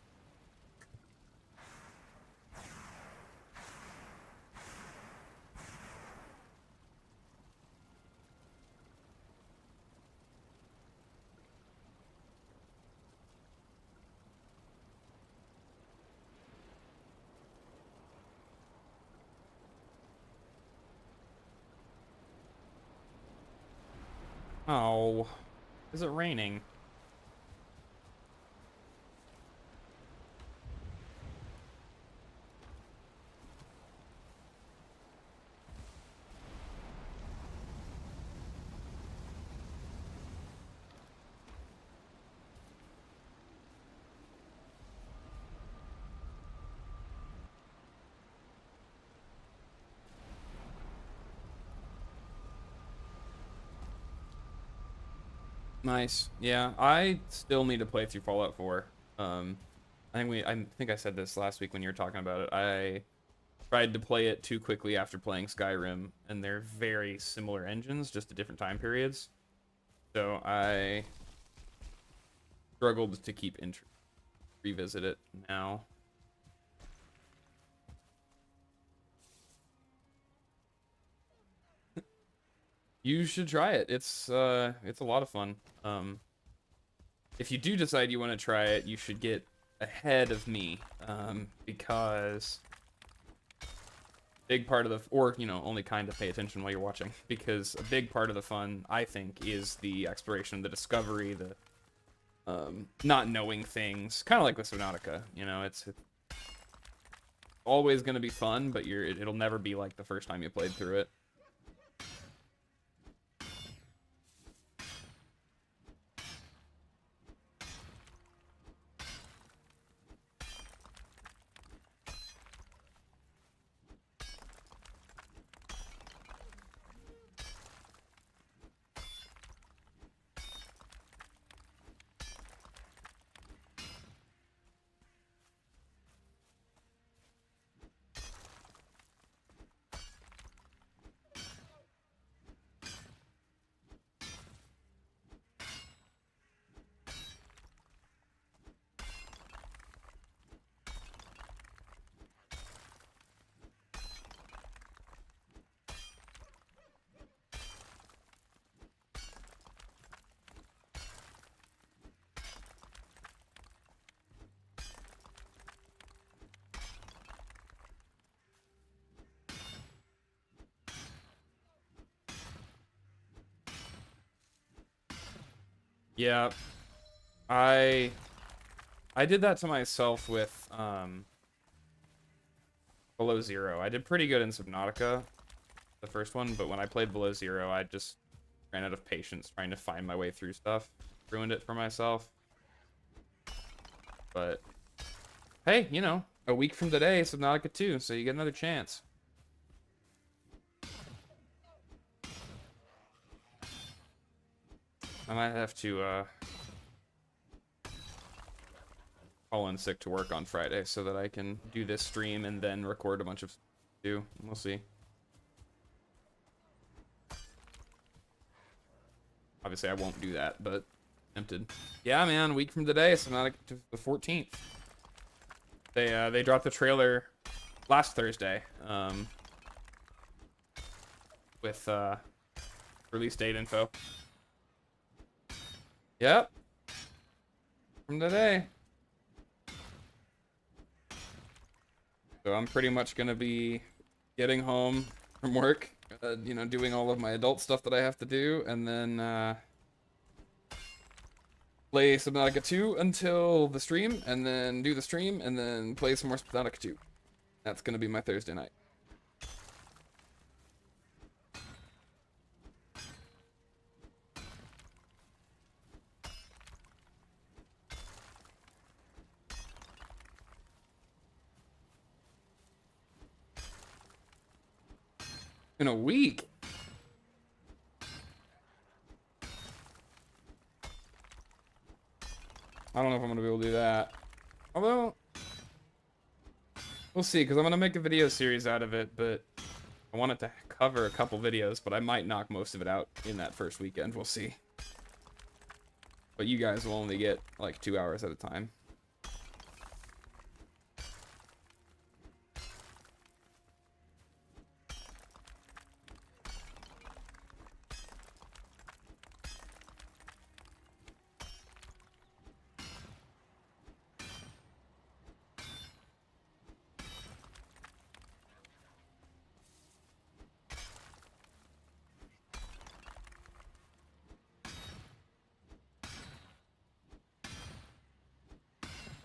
Oh, is it raining? Nice. Yeah, I still need to play through Fallout 4. I think I said this last week when you were talking about it. I tried to play it too quickly after playing Skyrim, and they're very similar engines, just at different time periods. So I struggled to revisit it now. You should try it. It's a lot of fun. If you do decide you want to try it, you should get ahead of me, because big part of the, or you know, only kind of pay attention while you're watching, because a big part of the fun, I think, is the exploration, the discovery, the not knowing things, kind of like with Subnautica. You know, it's always going to be fun, but it'll never be like the first time you played through it. Yeah, I I did that to myself with Below Zero. I did pretty good in Subnautica, the first one, but when I played Below Zero, I just ran out of patience trying to find my way through stuff. Ruined it for myself. But hey, you know, a week from today, Subnautica 2, so you get another chance. I might have to call in sick to work on Friday so that I can do this stream and then record a bunch of do. We'll see. Obviously, I won't do that, but tempted. Yeah, man, a week from today, so not the 14th. They dropped the trailer last Thursday, with release date info. Yep. From today. So I'm pretty much gonna be getting home from work, you know, doing all of my adult stuff that I have to do, and then play Subnautica 2 until the stream, and then do the stream, and then play some more Subnautica 2. That's gonna be my Thursday night. In a week? I don't know if I'm gonna be able to do that. Although, we'll see, because I'm gonna make a video series out of it, but I want it to cover a couple videos, but I might knock most of it out in that first weekend. We'll see. But you guys will only get like 2 hours at a time.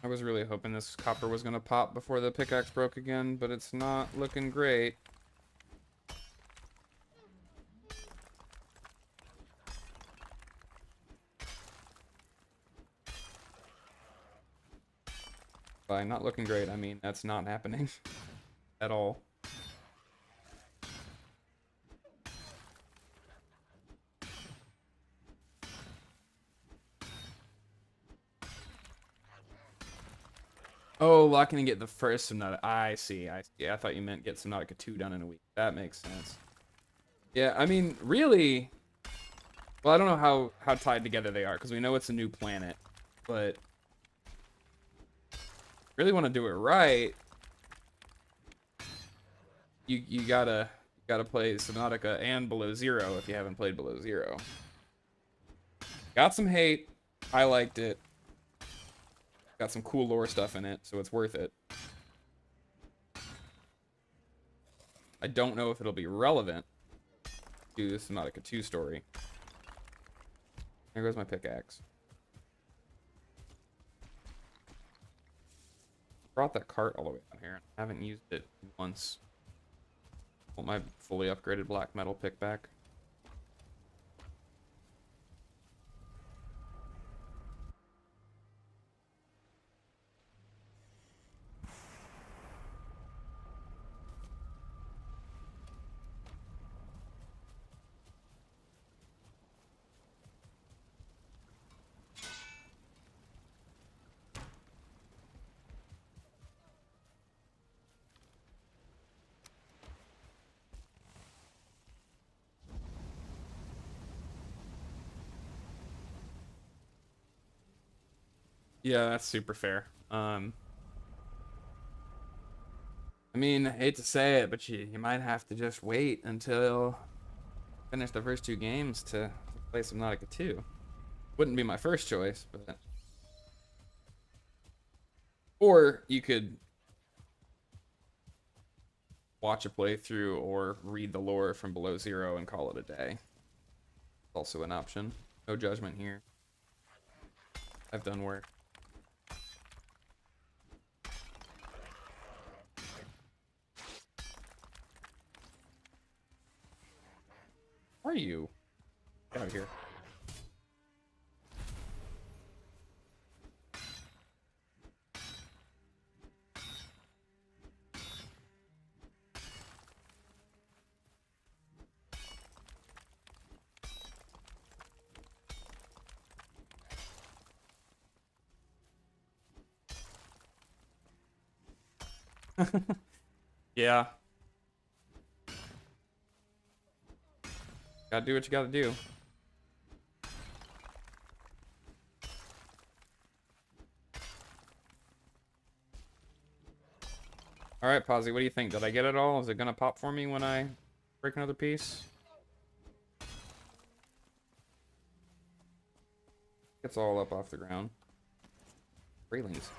I was really hoping this copper was gonna pop before the pickaxe broke again, but it's not looking great. By not looking great, I mean that's not happening at all. Oh, locking and get the first Subnautica. I see. I thought you meant get Subnautica 2 done in a week. That makes sense. Yeah, I mean, really. Well, I don't know how tied together they are, because we know it's a new planet, but really want to do it right. You gotta play Subnautica and Below Zero if you haven't played Below Zero. Got some hate. I liked it. Got some cool lore stuff in it, so it's worth it. I don't know if it'll be relevant to the Subnautica 2 story. There goes my pickaxe. Brought that cart all the way down here. I haven't used it once. Want my fully upgraded black metal pick back. Yeah, that's super fair. I mean, I hate to say it, but you might have to just wait until finish the first 2 games to play Subnautica 2. Wouldn't be my first choice, but or you could watch a playthrough or read the lore from Below Zero and call it a day. Also an option. No judgment here. I've done work. Are you? Get out of here. Yeah. Gotta do what you gotta do. Alright, Posy, what do you think? Did I get it all? Is it gonna pop for me when I break another piece? It's all up off the ground. Railings.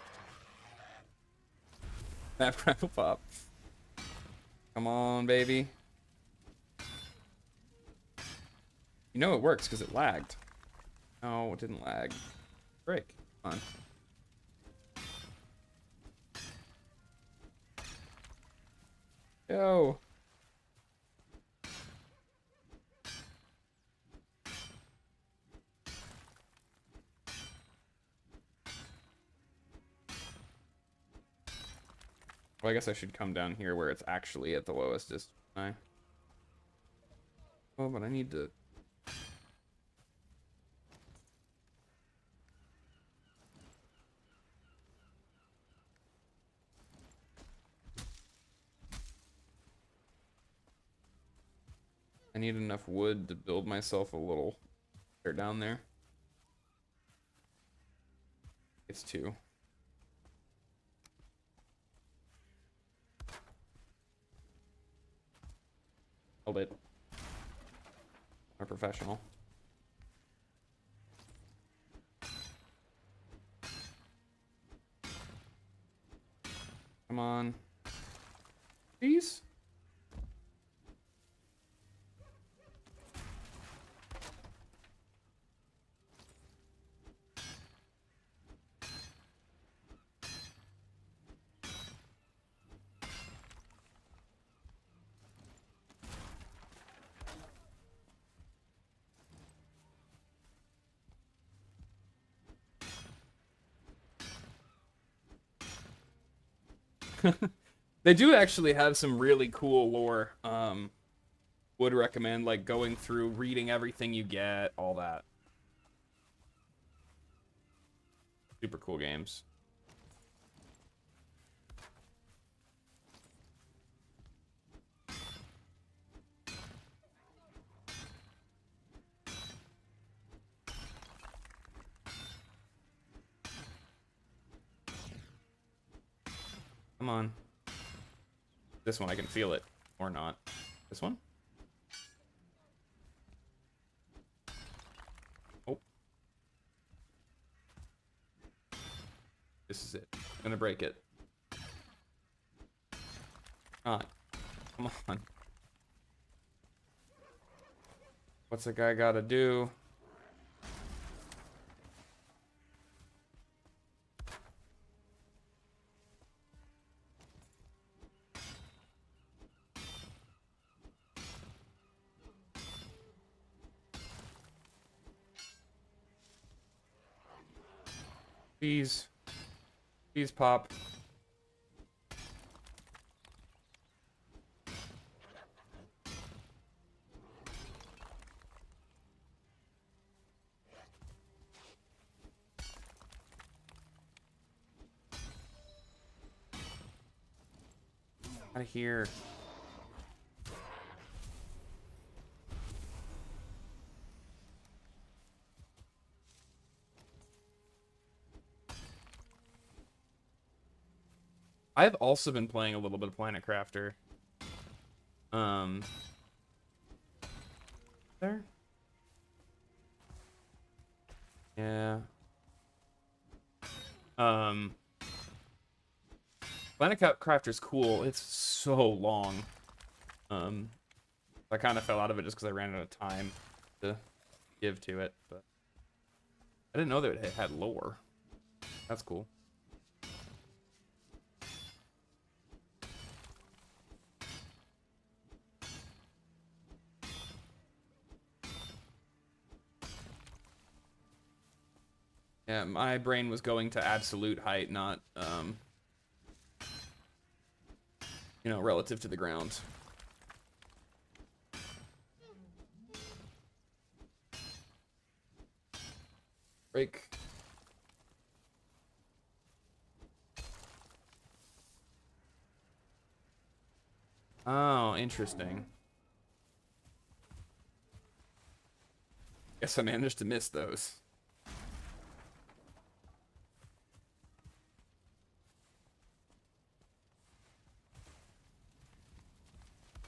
Snap, crackle, pop. Come on, baby. You know it works because it lagged. No, it didn't lag. Break. Come on. Yo. Well, I guess I should come down here where it's actually at the lowest distance. Oh, but I need to... I need enough wood to build myself a little there down there. It's 2. Held it. I'm a professional. Come on. Please? They do actually have some really cool lore. Would recommend like going through, reading everything you get, all that. Super cool games. Come on. This one I can feel it or not. This one? Oh. This is it. I'm gonna break it. Come on. What's a guy gotta do? Please. Please pop. Out of here. I've also been playing a little bit of Planet Crafter. There? Yeah. Planet Crafter's cool. It's so long. I kind of fell out of it just because I ran out of time to give to it, but I didn't know that it had lore. That's cool. Yeah, my brain was going to absolute height, not, you know, relative to the ground. Break. Oh, interesting. Guess I managed to miss those.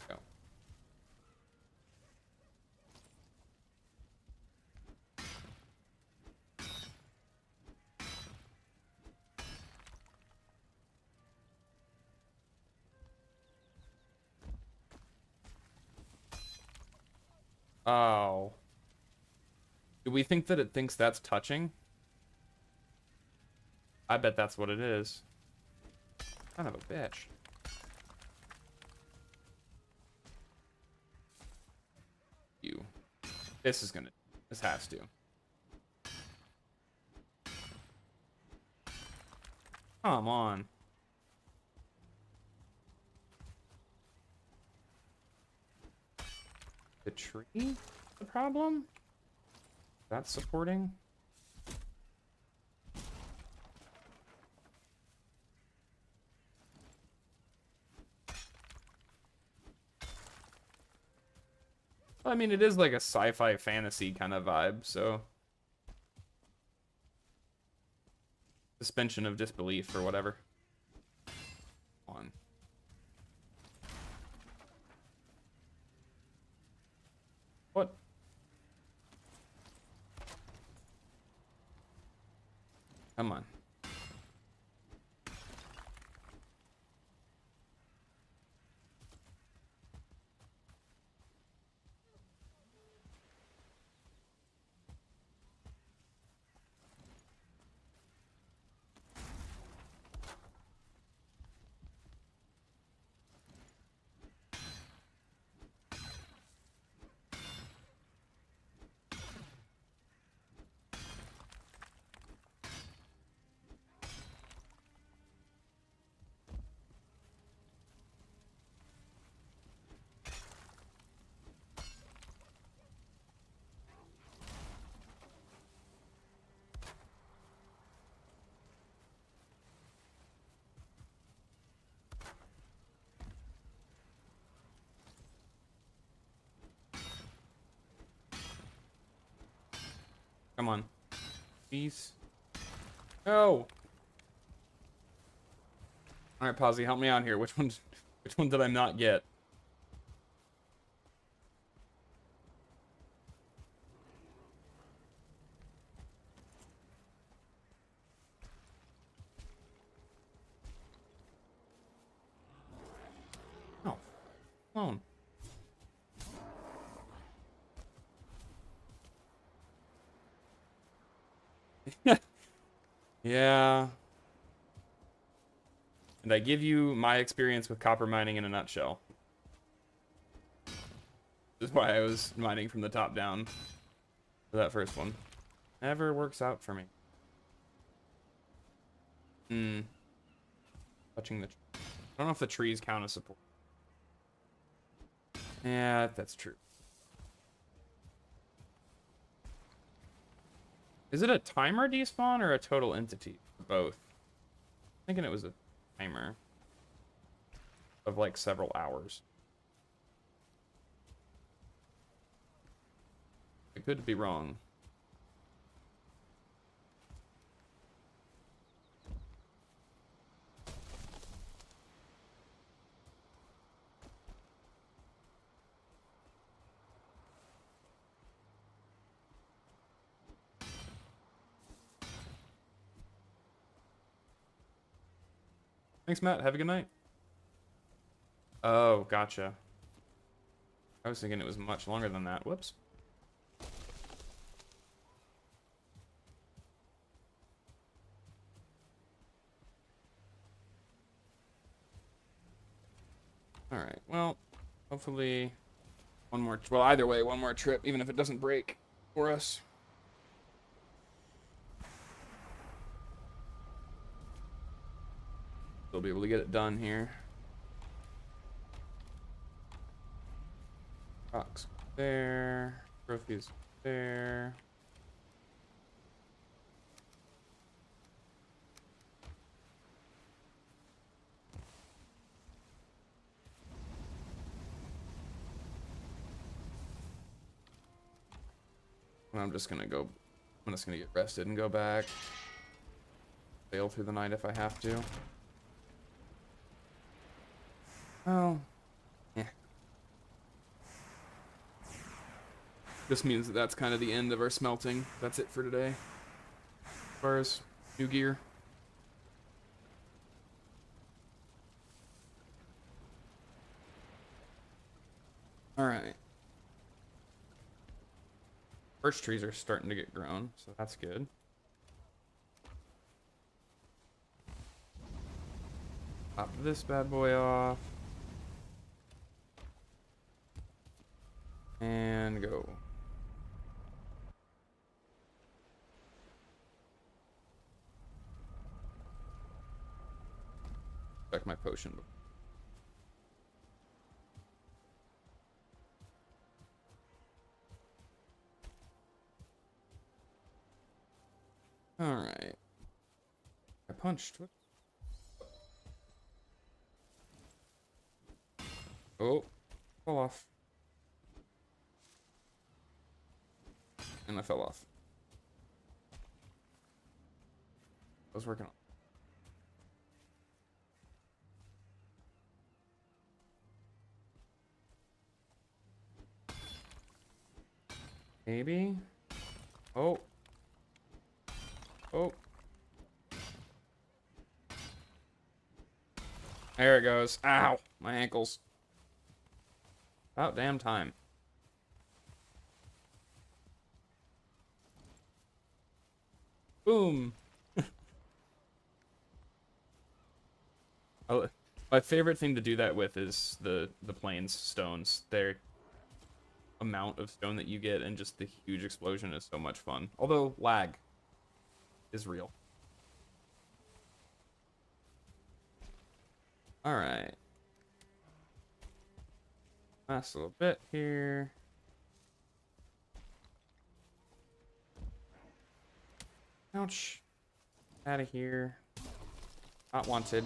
Go. Oh. Do we think that it thinks that's touching? I bet that's what it is. Son of a bitch. You. This is gonna... This has to. Come on. The tree? The problem? That's supporting? Well, I mean, it is like a sci-fi fantasy kind of vibe, so... Suspension of disbelief or whatever. On. What? Come on. Come on. Please. No! Alright, Posy, help me out here. Which one did I not get? Oh. Clone. Yeah. And I give you my experience with copper mining in a nutshell. This is why I was mining from the top down for that first one. Never works out for me. Hmm. Touching the... I don't know if the trees count as support. Yeah, that's true. Is it a timer despawn or a total entity? Both. I'm thinking it was a timer of like several hours. I could be wrong. Thanks, Matt. Have a good night. Oh, gotcha. I was thinking it was much longer than that. Whoops. Alright, well, hopefully one more... Well, either way, one more trip, even if it doesn't break for us. We'll be able to get it done here. Rocks there. Trophies there. And I'm just gonna get rested and go back. Sail through the night if I have to. Oh. Yeah. This means that that's kind of the end of our smelting. That's it for today. As far as new gear. Alright. Birch trees are starting to get grown, so that's good. Pop this bad boy off. And go. Check my potion. Alright. I punched. Oh. Fell off. And I fell off. I was working on. Maybe. Oh. Oh. There it goes. Ow. My ankles. About damn time. Boom. Oh, my favorite thing to do that with is the plains stones. Their amount of stone that you get and just the huge explosion is so much fun. Although lag is real. All right. Last little bit here. Ouch. Out of here. Not wanted.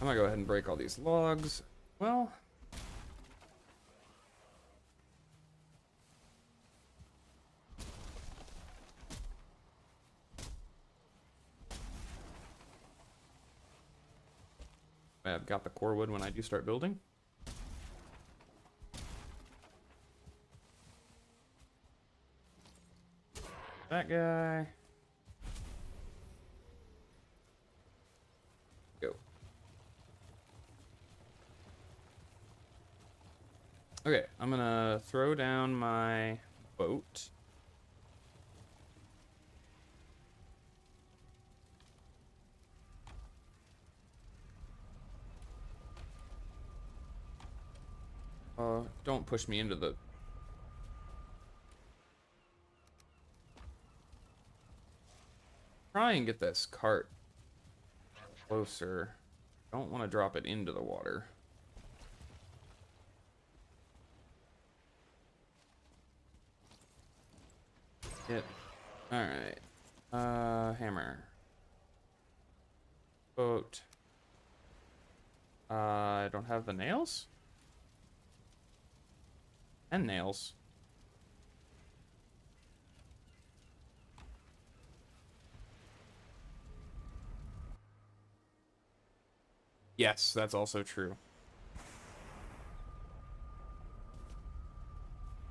I'm gonna go ahead and break all these logs. Well. I've got the core wood when I do start building. That guy. Go. Okay, I'm gonna throw down my boat. Don't push me into the... Try and get this cart closer. Don't want to drop it into the water. Hit. Alright. Hammer. Boat. I don't have the nails? And nails. Yes, that's also true.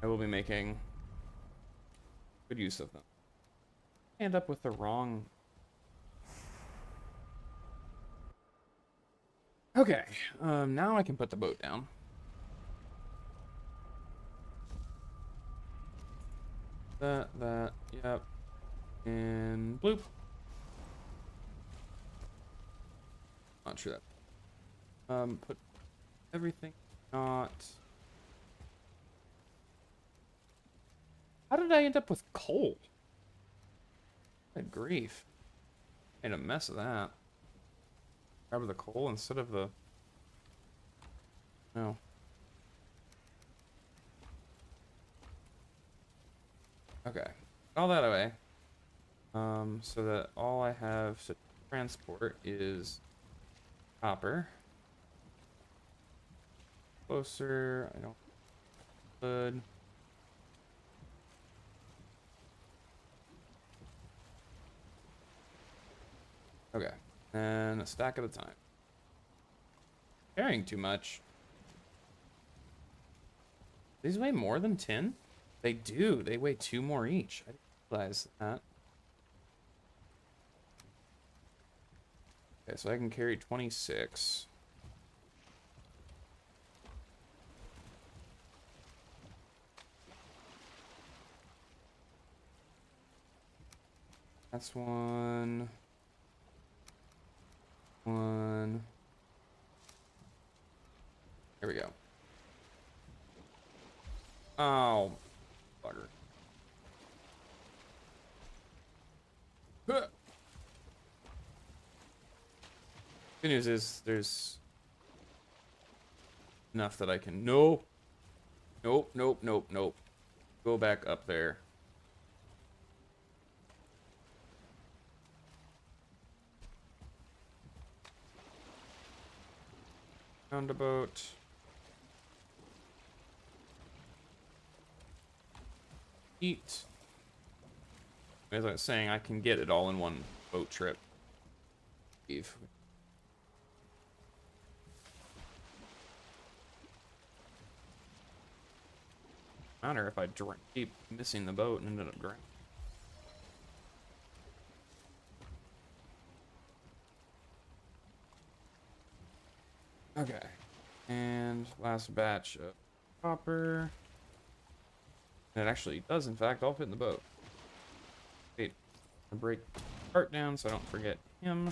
I will be making good use of them. I end up with the wrong... Okay, now I can put the boat down. That, yep. And bloop. Not sure that. Put everything not... How did I end up with coal? Good grief. Made a mess of that. Grab the coal instead of the... No. Okay. All that away. So that all I have to transport is copper. Closer. I don't... Wood. Okay. And a stack at a time. Carrying too much. These weigh more than 10? They do. They weigh 2 more each. I didn't realize that. Okay, so I can carry 26. That's one. One. Here we go. Oh, bugger. Huh. Good news is there's enough that I can. No. Nope, nope, nope, nope. Go back up there. Roundabout. Eat. As I was saying, I can get it all in one boat trip. Eve. Matter if I keep missing the boat and ended up drowning. Okay. And last batch of copper. And it actually does, in fact, all fit in the boat. Wait, I break the cart down so I don't forget him.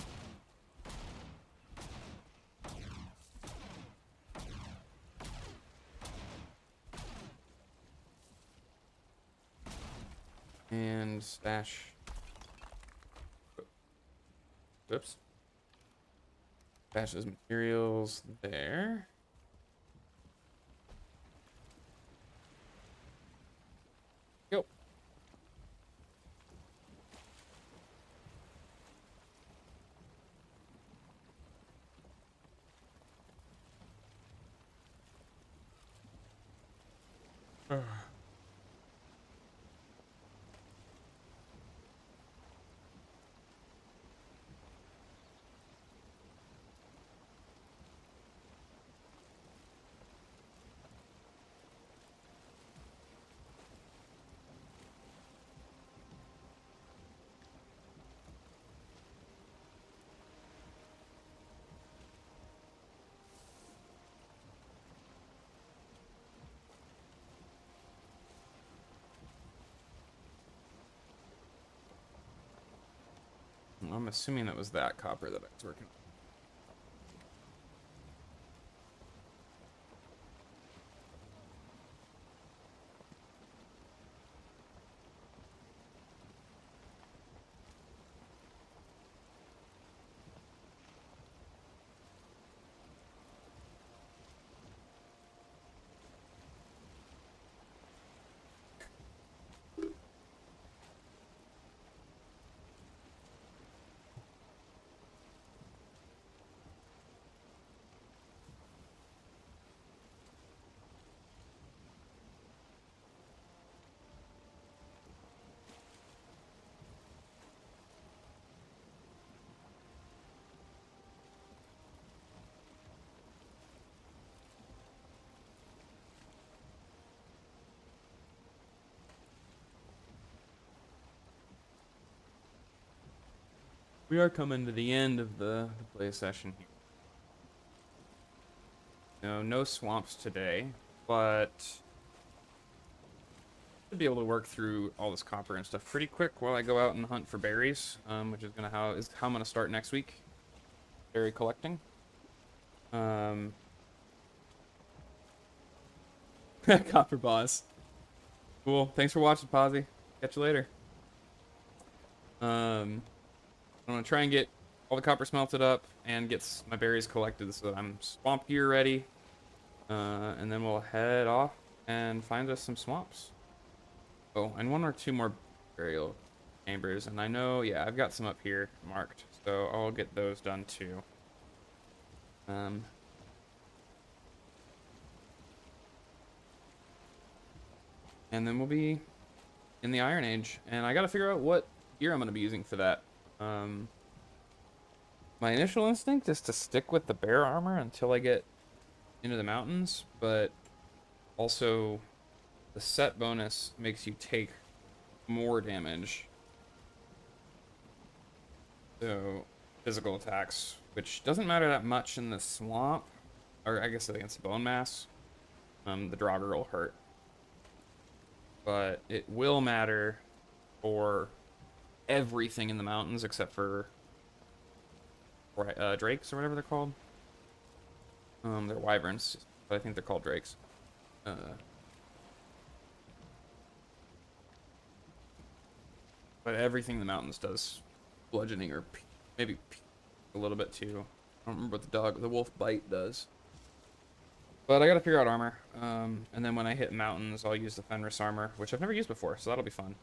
And stash. Oops. Stash those materials there. Go. I'm assuming that was that copper that I was working on. We are coming to the end of the play session here. No swamps today, but should be able to work through all this copper and stuff pretty quick while I go out and hunt for berries, which is how I'm gonna start next week. Berry collecting. Copper boss. Cool. Thanks for watching, Posy. Catch you later. I'm gonna try and get all the copper smelted up and get my berries collected so that I'm swamp gear ready. And then we'll head off and find us some swamps. Oh, and one or two more burial chambers. And I know, yeah, I've got some up here marked, so I'll get those done too. And then we'll be in the Iron Age, and I gotta figure out what gear I'm gonna be using for that. My initial instinct is to stick with the bear armor until I get into the mountains, but also the set bonus makes you take more damage. So physical attacks, which doesn't matter that much in the swamp, or I guess against the bone mass. The Draugr will hurt, but it will matter for everything in the mountains except for drakes or whatever they're called. They're wyverns, but I think they're called drakes. But everything in the mountains does bludgeoning or maybe a little bit too. I don't remember what the wolf bite does. But I gotta figure out armor. And then when I hit mountains, I'll use the Fenris armor, which I've never used before, so that'll be fun.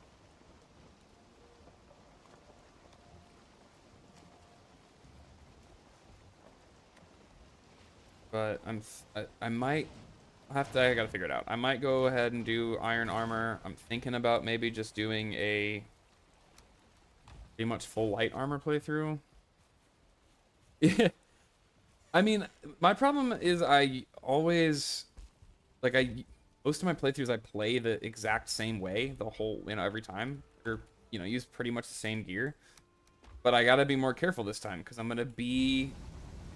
But I might I gotta figure it out. I might go ahead and do iron armor. I'm thinking about maybe just doing a pretty much full light armor playthrough. Yeah. I mean, my problem is I always like most of my playthroughs I play the exact same way the whole, every time, or use pretty much the same gear. But I gotta be more careful this time because I'm gonna be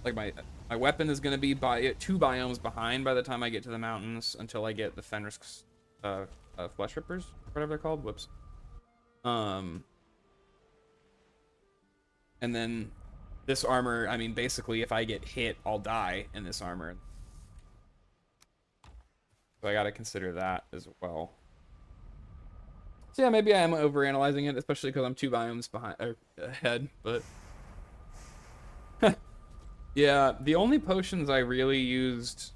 like my weapon is gonna be by 2 biomes behind by the time I get to the mountains until I get the Fenris flesh rippers, whatever they're called. Whoops. And then this armor, I mean, basically, if I get hit, I'll die in this armor. So I gotta consider that as well. So yeah, maybe I am overanalyzing it, especially because I'm 2 biomes behind or ahead. But yeah, the only potions I really used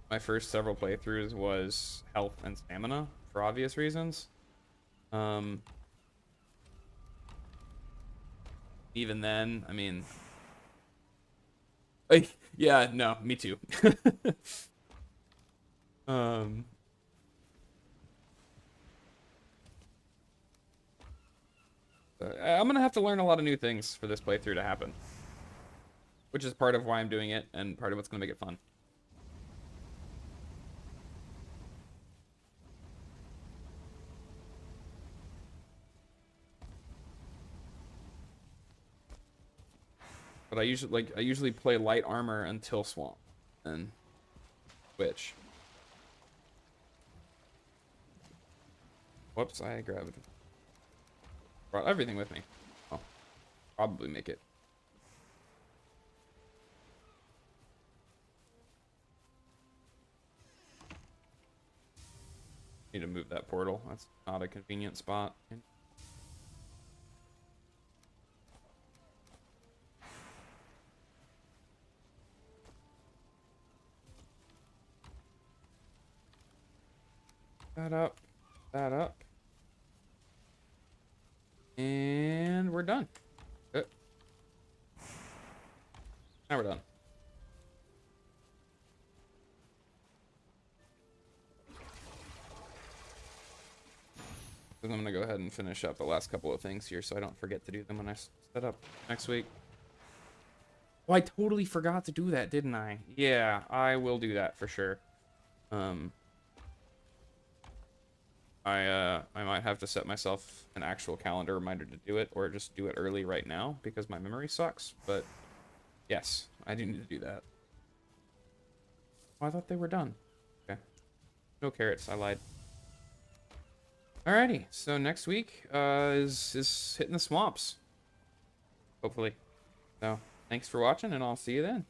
my first several playthroughs was health and stamina for obvious reasons. Even then, I mean, like, yeah, no, me too. I'm gonna have to learn a lot of new things for this playthrough to happen, which is part of why I'm doing it and part of what's gonna make it fun. But I usually play light armor until swamp, and switch. Whoops, I brought everything with me. I'll probably make it. Need to move that portal. That's not a convenient spot. That up. That up. And we're done. Good. Now we're done. And I'm gonna go ahead and finish up the last couple of things here so I don't forget to do them when I set up next week. Oh, I totally forgot to do that, didn't I? Yeah, I will do that for sure. I might have to set myself an actual calendar reminder to do it, or just do it early right now because my memory sucks. But yes, I do need to do that. Oh, I thought they were done. Okay. No carrots, I lied. Alrighty, so next week is hitting the swamps. Hopefully. So, thanks for watching, and I'll see you then.